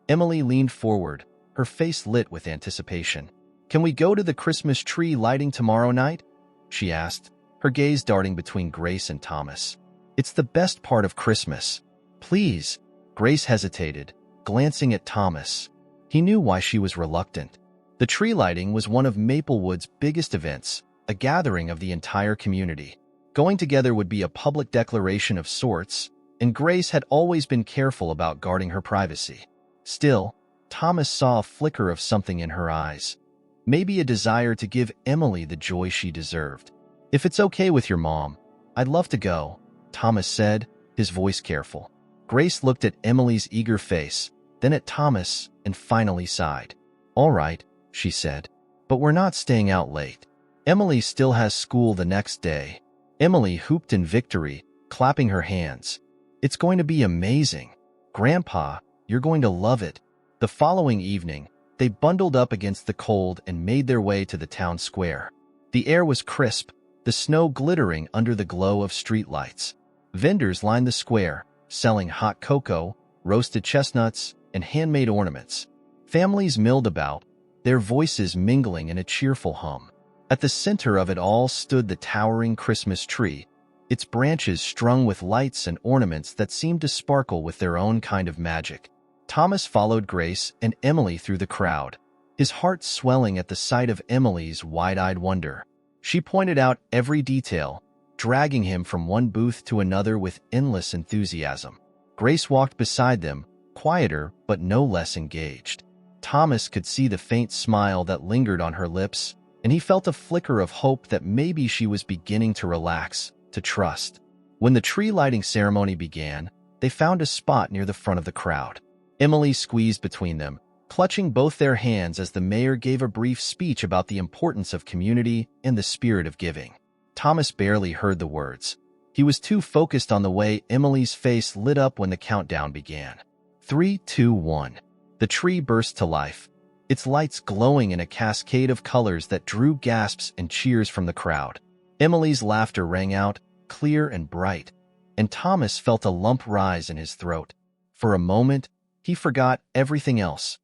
Emily leaned forward, her face lit with anticipation. "Can we go to the Christmas tree lighting tomorrow night?" she asked, her gaze darting between Grace and Thomas. "It's the best part of Christmas. Please." Grace hesitated, glancing at Thomas. He knew why she was reluctant. The tree lighting was one of Maplewood's biggest events, a gathering of the entire community. Going together would be a public declaration of sorts, and Grace had always been careful about guarding her privacy. Still, Thomas saw a flicker of something in her eyes. Maybe a desire to give Emily the joy she deserved. "If it's okay with your mom, I'd love to go," Thomas said, his voice careful. Grace looked at Emily's eager face, then at Thomas, and finally sighed. "All right," she said, "but we're not staying out late. Emily still has school the next day." Emily whooped in victory, clapping her hands. "It's going to be amazing. Grandpa, you're going to love it." The following evening, they bundled up against the cold and made their way to the town square. The air was crisp, the snow glittering under the glow of streetlights. Vendors lined the square, selling hot cocoa, roasted chestnuts, and handmade ornaments. Families milled about, their voices mingling in a cheerful hum. At the center of it all stood the towering Christmas tree, its branches strung with lights and ornaments that seemed to sparkle with their own kind of magic. Thomas followed Grace and Emily through the crowd, his heart swelling at the sight of Emily's wide-eyed wonder. She pointed out every detail, dragging him from one booth to another with endless enthusiasm. Grace walked beside them, quieter but no less engaged. Thomas could see the faint smile that lingered on her lips, and he felt a flicker of hope that maybe she was beginning to relax, to trust. When the tree lighting ceremony began, they found a spot near the front of the crowd. Emily squeezed between them, clutching both their hands as the mayor gave a brief speech about the importance of community and the spirit of giving. Thomas barely heard the words. He was too focused on the way Emily's face lit up when the countdown began. 3, 2, 1. The tree burst to life, its lights glowing in a cascade of colors that drew gasps and cheers from the crowd. Emily's laughter rang out, clear and bright, and Thomas felt a lump rise in his throat. For a moment, he forgot everything else.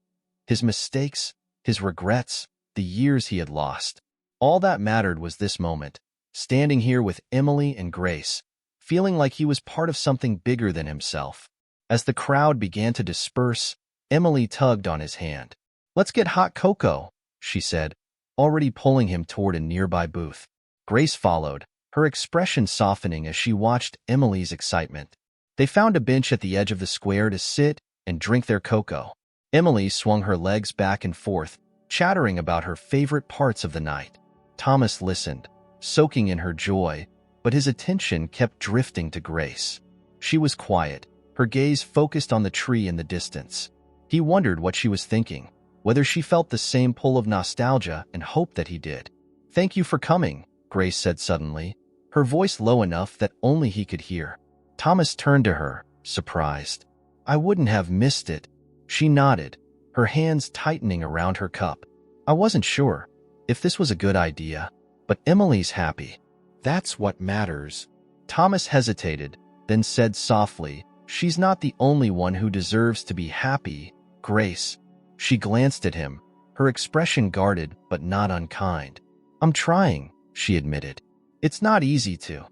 His mistakes, his regrets, the years he had lost. All that mattered was this moment, standing here with Emily and Grace, feeling like he was part of something bigger than himself. As the crowd began to disperse, Emily tugged on his hand. "Let's get hot cocoa," she said, already pulling him toward a nearby booth. Grace followed, her expression softening as she watched Emily's excitement. They found a bench at the edge of the square to sit and drink their cocoa. Emily swung her legs back and forth, chattering about her favorite parts of the night. Thomas listened, soaking in her joy, but his attention kept drifting to Grace. She was quiet, her gaze focused on the tree in the distance. He wondered what she was thinking, whether she felt the same pull of nostalgia and hope that he did. "Thank you for coming," Grace said suddenly, her voice low enough that only he could hear. Thomas turned to her, surprised. "I wouldn't have missed it." She nodded, her hands tightening around her cup. "I wasn't sure if this was a good idea, but Emily's happy. That's what matters." Thomas hesitated, then said softly, "She's not the only one who deserves to be happy, Grace." She glanced at him, her expression guarded but not unkind. "I'm trying," she admitted. "It's not easy to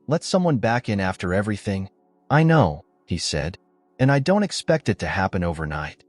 let someone back in after everything." "I know," he said, "and I don't expect it to happen overnight.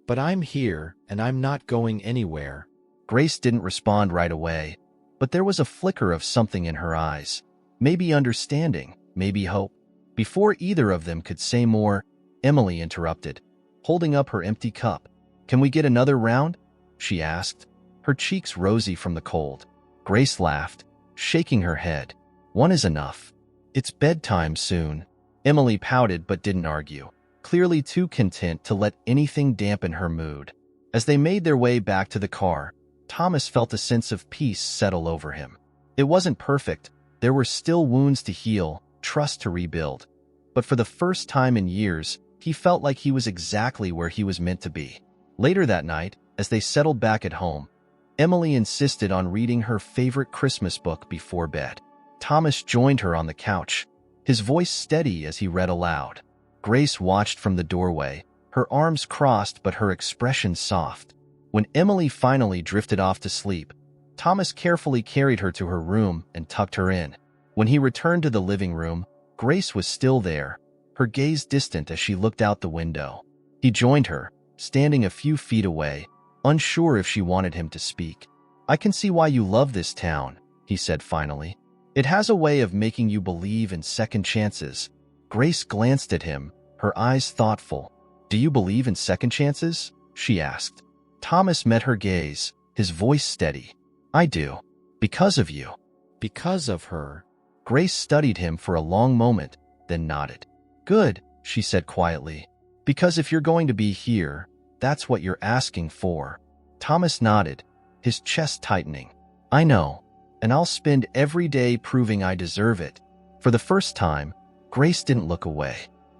But I'm here, and I'm not going anywhere." Grace didn't respond right away, but there was a flicker of something in her eyes. Maybe understanding, maybe hope. Before either of them could say more, Emily interrupted, holding up her empty cup. "Can we get another round?" she asked, her cheeks rosy from the cold. Grace laughed, shaking her head. "One is enough. It's bedtime soon." Emily pouted but didn't argue, clearly too content to let anything dampen her mood. As they made their way back to the car, Thomas felt a sense of peace settle over him. It wasn't perfect. There were still wounds to heal, trust to rebuild. But for the first time in years, he felt like he was exactly where he was meant to be. Later that night, as they settled back at home, Emily insisted on reading her favorite Christmas book before bed. Thomas joined her on the couch, his voice steady as he read aloud. Grace watched from the doorway, her arms crossed but her expression soft. When Emily finally drifted off to sleep, Thomas carefully carried her to her room and tucked her in. When he returned to the living room, Grace was still there, her gaze distant as she looked out the window. He joined her, standing a few feet away, unsure if she wanted him to speak. "I can see why you love this town," he said finally. "It has a way of making you believe in second chances." Grace glanced at him, her eyes thoughtful. "Do you believe in second chances?" she asked. Thomas met her gaze, his voice steady. "I do. Because of you." "Because of her." Grace studied him for a long moment, then nodded. "Good," she said quietly. "Because if you're going to be here, that's what you're asking for." Thomas nodded, his chest tightening. "I know, and I'll spend every day proving I deserve it." For the first time, Grace didn't look away.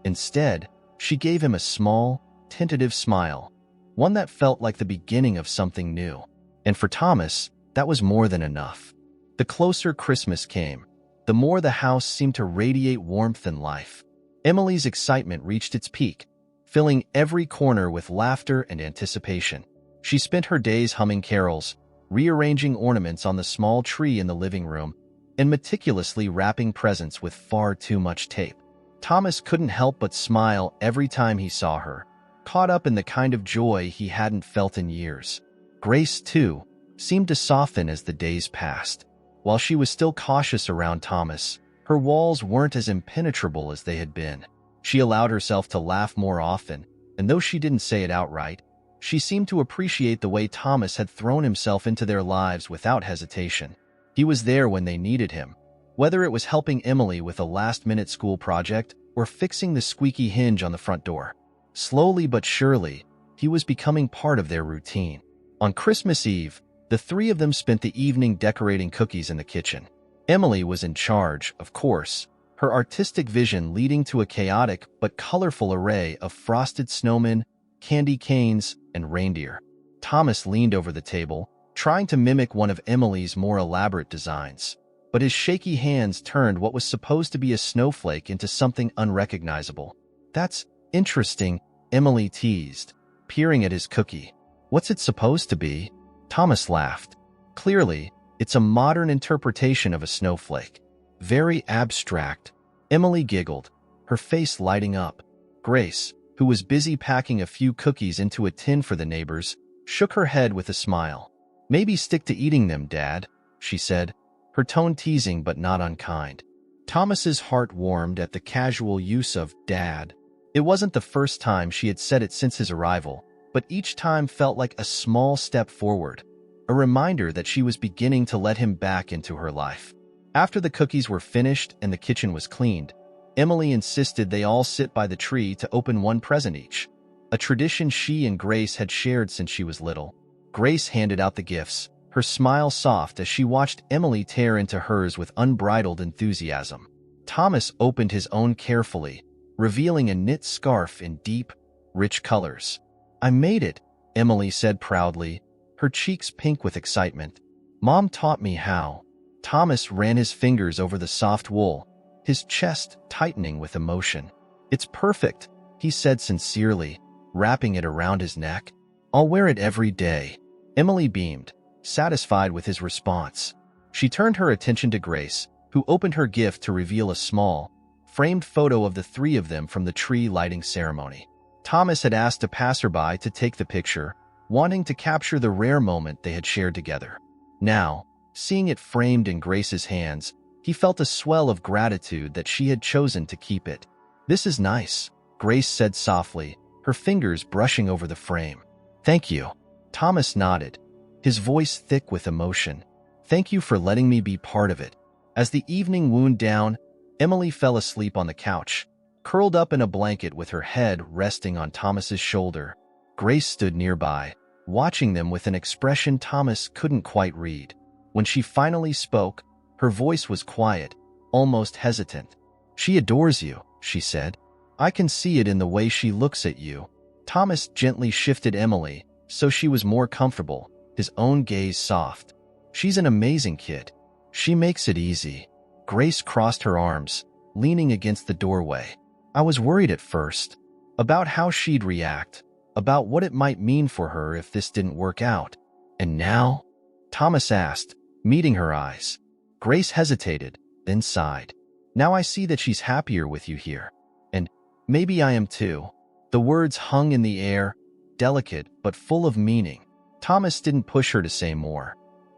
Instead, she gave him a small, tentative smile, one that felt like the beginning of something new. And for Thomas, that was more than enough. The closer Christmas came, the more the house seemed to radiate warmth and life. Emily's excitement reached its peak, filling every corner with laughter and anticipation. She spent her days humming carols, rearranging ornaments on the small tree in the living room, and meticulously wrapping presents with far too much tape. Thomas couldn't help but smile every time he saw her, caught up in the kind of joy he hadn't felt in years. Grace, too, seemed to soften as the days passed. While she was still cautious around Thomas, her walls weren't as impenetrable as they had been. She allowed herself to laugh more often, and though she didn't say it outright, she seemed to appreciate the way Thomas had thrown himself into their lives without hesitation. He was there when they needed him, Whether it was helping Emily with a last-minute school project or fixing the squeaky hinge on the front door. Slowly but surely, he was becoming part of their routine. On Christmas Eve, the three of them spent the evening decorating cookies in the kitchen. Emily was in charge, of course, her artistic vision leading to a chaotic but colorful array of frosted snowmen, candy canes, and reindeer. Thomas leaned over the table, trying to mimic one of Emily's more elaborate designs. But his shaky hands turned what was supposed to be a snowflake into something unrecognizable. "That's interesting," Emily teased, peering at his cookie. "What's it supposed to be?" Thomas laughed. "Clearly, it's a modern interpretation of a snowflake. Very abstract." Emily giggled, her face lighting up. Grace, who was busy packing a few cookies into a tin for the neighbors, shook her head with a smile. "Maybe stick to eating them, Dad," she said, her tone teasing but not unkind. Thomas's heart warmed at the casual use of "Dad." It wasn't the first time she had said it since his arrival, but each time felt like a small step forward, a reminder that she was beginning to let him back into her life. After the cookies were finished and the kitchen was cleaned, Emily insisted they all sit by the tree to open one present each, a tradition she and Grace had shared since she was little. Grace handed out the gifts, her smile soft as she watched Emily tear into hers with unbridled enthusiasm. Thomas opened his own carefully, revealing a knit scarf in deep, rich colors. "I made it," Emily said proudly, her cheeks pink with excitement. "Mom taught me how." Thomas ran his fingers over the soft wool, his chest tightening with emotion. "It's perfect," he said sincerely, wrapping it around his neck. "I'll wear it every day." Emily beamed, satisfied with his response. She turned her attention to Grace, who opened her gift to reveal a small, framed photo of the three of them from the tree lighting ceremony. Thomas had asked a passerby to take the picture, wanting to capture the rare moment they had shared together. Now, seeing it framed in Grace's hands, he felt a swell of gratitude that she had chosen to keep it. "This is nice," Grace said softly, her fingers brushing over the frame. "Thank you." Thomas nodded, his voice thick with emotion. "Thank you for letting me be part of it." As the evening wound down, Emily fell asleep on the couch, curled up in a blanket with her head resting on Thomas's shoulder. Grace stood nearby, watching them with an expression Thomas couldn't quite read. When she finally spoke, her voice was quiet, almost hesitant. "She adores you," she said. "I can see it in the way she looks at you." Thomas gently shifted Emily, so she was more comfortable, his own gaze soft. "She's an amazing kid. She makes it easy." Grace crossed her arms, leaning against the doorway. "I was worried at first, about how she'd react, about what it might mean for her if this didn't work out. And now?" Thomas asked, meeting her eyes. Grace hesitated, then sighed. "Now I see that she's happier with you here. And maybe I am too." The words hung in the air, delicate but full of meaning. Thomas didn't push her to say more.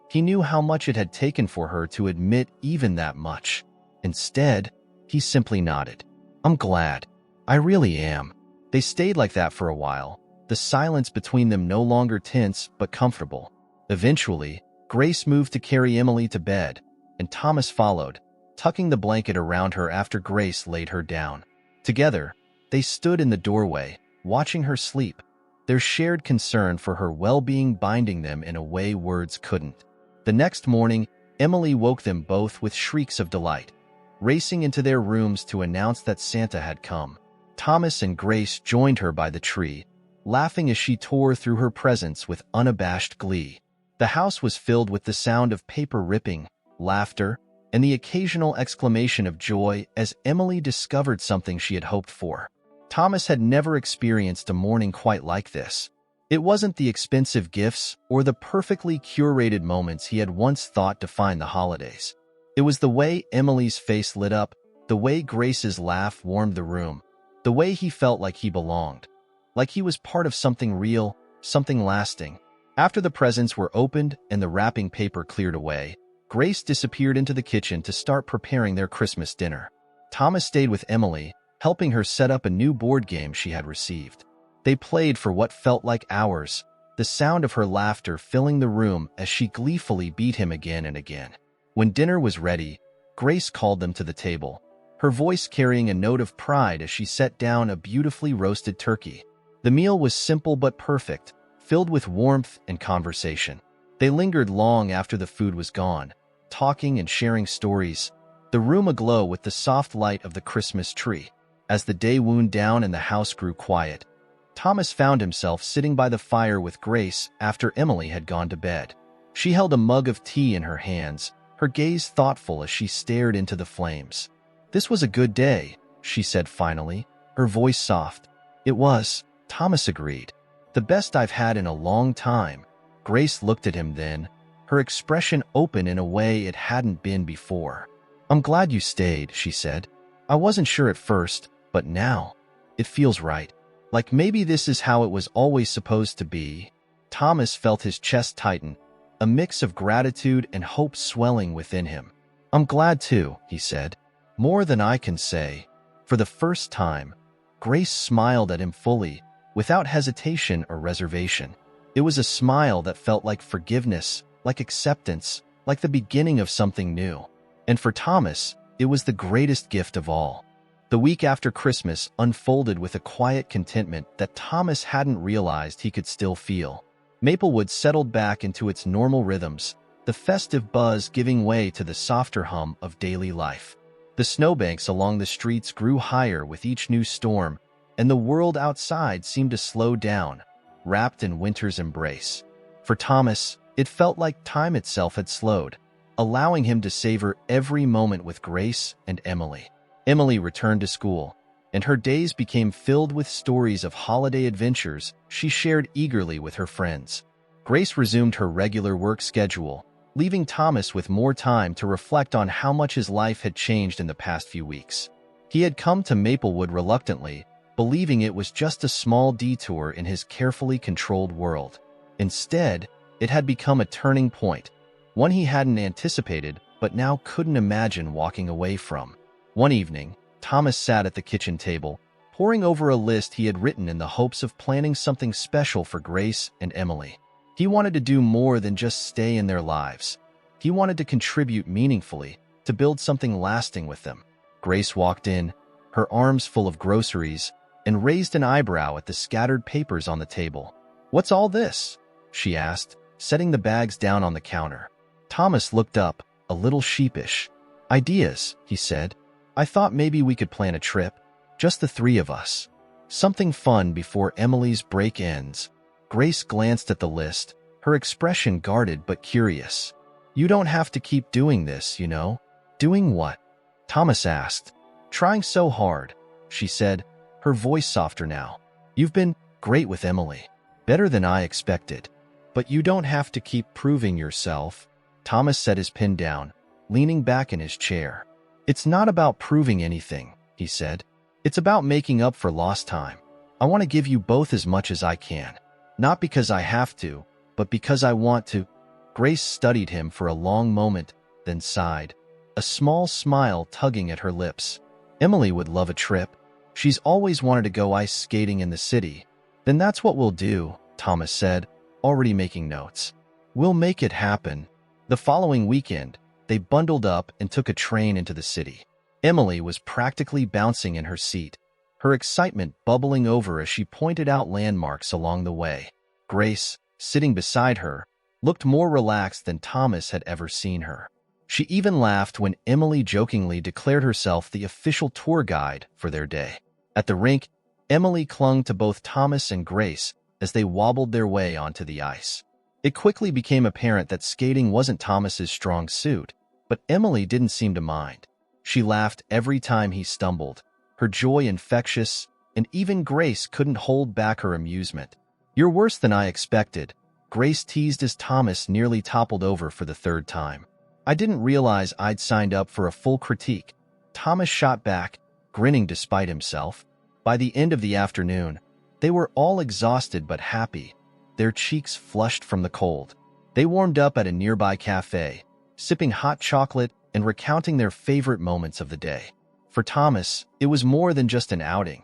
He knew how much it had taken for her to admit even that much. Instead, he simply nodded. "I'm glad. I really am." They stayed like that for a while, the silence between them no longer tense but comfortable. Eventually, Grace moved to carry Emily to bed, and Thomas followed, tucking the blanket around her after Grace laid her down. Together, they stood in the doorway, watching her sleep, their shared concern for her well-being binding them in a way words couldn't. The next morning, Emily woke them both with shrieks of delight, racing into their rooms to announce that Santa had come. Thomas and Grace joined her by the tree, laughing as she tore through her presents with unabashed glee. The house was filled with the sound of paper ripping, laughter, and the occasional exclamation of joy as Emily discovered something she had hoped for. Thomas had never experienced a morning quite like this. It wasn't the expensive gifts or the perfectly curated moments he had once thought defined the holidays. It was the way Emily's face lit up, the way Grace's laugh warmed the room, the way he felt like he belonged, like he was part of something real, something lasting. After the presents were opened and the wrapping paper cleared away, Grace disappeared into the kitchen to start preparing their Christmas dinner. Thomas stayed with Emily, helping her set up a new board game she had received. They played for what felt like hours, the sound of her laughter filling the room as she gleefully beat him again and again. When dinner was ready, Grace called them to the table, her voice carrying a note of pride as she set down a beautifully roasted turkey. The meal was simple but perfect, filled with warmth and conversation. They lingered long after the food was gone, talking and sharing stories, the room aglow with the soft light of the Christmas tree. As the day wound down and the house grew quiet, Thomas found himself sitting by the fire with Grace after Emily had gone to bed. She held a mug of tea in her hands, her gaze thoughtful as she stared into the flames. "This was a good day," she said finally, her voice soft. "It was," Thomas agreed. "The best I've had in a long time." Grace looked at him then, her expression open in a way it hadn't been before. "I'm glad you stayed," she said. "I wasn't sure at first, but now, it feels right. Like maybe this is how it was always supposed to be." Thomas felt his chest tighten, a mix of gratitude and hope swelling within him. "I'm glad too," he said. "More than I can say." For the first time, Grace smiled at him fully, without hesitation or reservation. It was a smile that felt like forgiveness, like acceptance, like the beginning of something new. And for Thomas, it was the greatest gift of all. The week after Christmas unfolded with a quiet contentment that Thomas hadn't realized he could still feel. Maplewood settled back into its normal rhythms, the festive buzz giving way to the softer hum of daily life. The snowbanks along the streets grew higher with each new storm, and the world outside seemed to slow down, wrapped in winter's embrace. For Thomas, it felt like time itself had slowed, allowing him to savor every moment with Grace and Emily. Emily returned to school, and her days became filled with stories of holiday adventures she shared eagerly with her friends. Grace resumed her regular work schedule, leaving Thomas with more time to reflect on how much his life had changed in the past few weeks. He had come to Maplewood reluctantly, believing it was just a small detour in his carefully controlled world. Instead, it had become a turning point, one he hadn't anticipated but now couldn't imagine walking away from. One evening, Thomas sat at the kitchen table, poring over a list he had written in the hopes of planning something special for Grace and Emily. He wanted to do more than just stay in their lives. He wanted to contribute meaningfully, to build something lasting with them. Grace walked in, her arms full of groceries, and raised an eyebrow at the scattered papers on the table. "What's all this?" she asked, setting the bags down on the counter. Thomas looked up, a little sheepish. "Ideas," he said. "I thought maybe we could plan a trip, just the three of us. Something fun before Emily's break ends." Grace glanced at the list, her expression guarded but curious. "You don't have to keep doing this, you know." "Doing what?" Thomas asked. "Trying so hard," she said, her voice softer now. "You've been great with Emily. Better than I expected. But you don't have to keep proving yourself." Thomas set his pen down, leaning back in his chair. "It's not about proving anything," he said. "It's about making up for lost time. I want to give you both as much as I can. Not because I have to, but because I want to." Grace studied him for a long moment, then sighed, a small smile tugging at her lips. "Emily would love a trip. She's always wanted to go ice skating in the city." "Then that's what we'll do," Thomas said, already making notes. "We'll make it happen." The following weekend, they bundled up and took a train into the city. Emily was practically bouncing in her seat, her excitement bubbling over as she pointed out landmarks along the way. Grace, sitting beside her, looked more relaxed than Thomas had ever seen her. She even laughed when Emily jokingly declared herself the official tour guide for their day. At the rink, Emily clung to both Thomas and Grace as they wobbled their way onto the ice. It quickly became apparent that skating wasn't Thomas's strong suit, but Emily didn't seem to mind. She laughed every time he stumbled, her joy infectious, and even Grace couldn't hold back her amusement. "You're worse than I expected," Grace teased as Thomas nearly toppled over for the third time. "I didn't realize I'd signed up for a full critique," Thomas shot back, grinning despite himself. By the end of the afternoon, they were all exhausted but happy, their cheeks flushed from the cold. They warmed up at a nearby cafe, sipping hot chocolate and recounting their favorite moments of the day. For Thomas, it was more than just an outing.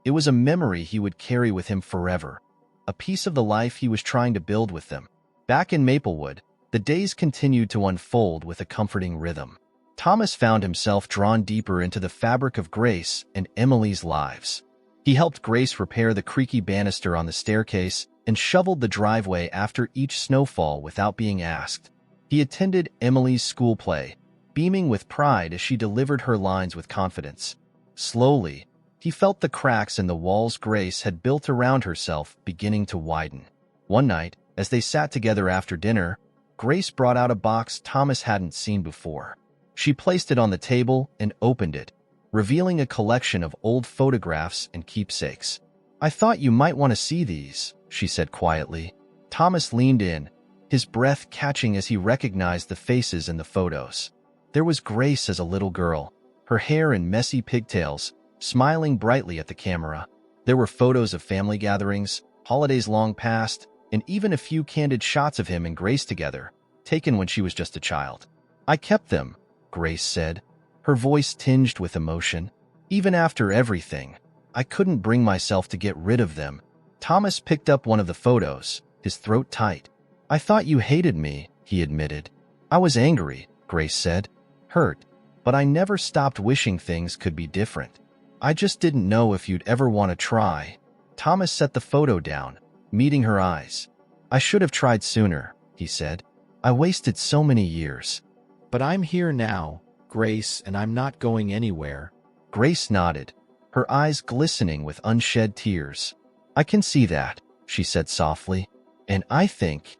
It was a memory he would carry with him forever, a piece of the life he was trying to build with them. Back in Maplewood, the days continued to unfold with a comforting rhythm. Thomas found himself drawn deeper into the fabric of Grace and Emily's lives. He helped Grace repair the creaky banister on the staircase and shoveled the driveway after each snowfall without being asked. He attended Emily's school play, beaming with pride as she delivered her lines with confidence. Slowly, he felt the cracks in the walls Grace had built around herself beginning to widen. One night, as they sat together after dinner, Grace brought out a box Thomas hadn't seen before. She placed it on the table and opened it, revealing a collection of old photographs and keepsakes. "I thought you might want to see these," she said quietly. Thomas leaned in, his breath catching as he recognized the faces in the photos. There was Grace as a little girl, her hair in messy pigtails, smiling brightly at the camera. There were photos of family gatherings, holidays long past, and even a few candid shots of him and Grace together, taken when she was just a child. "I kept them," Grace said, her voice tinged with emotion. "Even after everything, I couldn't bring myself to get rid of them." Thomas picked up one of the photos, his throat tight. "I thought you hated me," he admitted. "I was angry," Grace said, hurt, "but I never stopped wishing things could be different. I just didn't know if you'd ever want to try." Thomas set the photo down, meeting her eyes. "I should have tried sooner," he said. "I wasted so many years. But I'm here now, Grace, and I'm not going anywhere." Grace nodded, her eyes glistening with unshed tears. "I can see that," she said softly. "And I think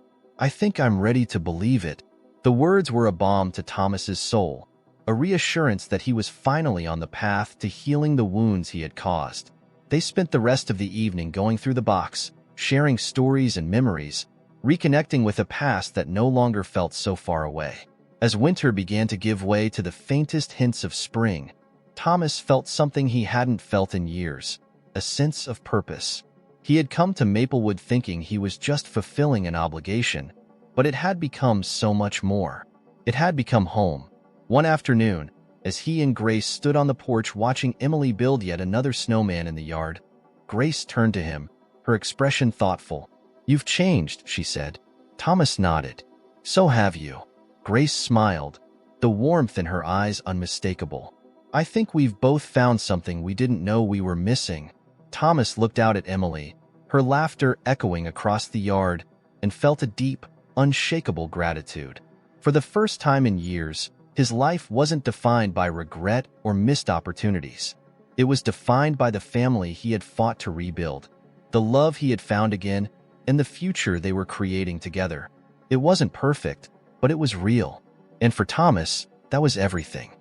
I'm ready to believe it." The words were a balm to Thomas's soul, a reassurance that he was finally on the path to healing the wounds he had caused. They spent the rest of the evening going through the box, sharing stories and memories, reconnecting with a past that no longer felt so far away. As winter began to give way to the faintest hints of spring, Thomas felt something he hadn't felt in years, a sense of purpose. He had come to Maplewood thinking he was just fulfilling an obligation, but it had become so much more. It had become home. One afternoon, as he and Grace stood on the porch watching Emily build yet another snowman in the yard, Grace turned to him, her expression thoughtful. "You've changed," she said. Thomas nodded. "So have you." Grace smiled, the warmth in her eyes unmistakable. "I think we've both found something we didn't know we were missing." Thomas looked out at Emily, her laughter echoing across the yard, and felt a deep, unshakable gratitude. For the first time in years, his life wasn't defined by regret or missed opportunities. It was defined by the family he had fought to rebuild, the love he had found again, and the future they were creating together. It wasn't perfect, but it was real. And for Thomas, that was everything.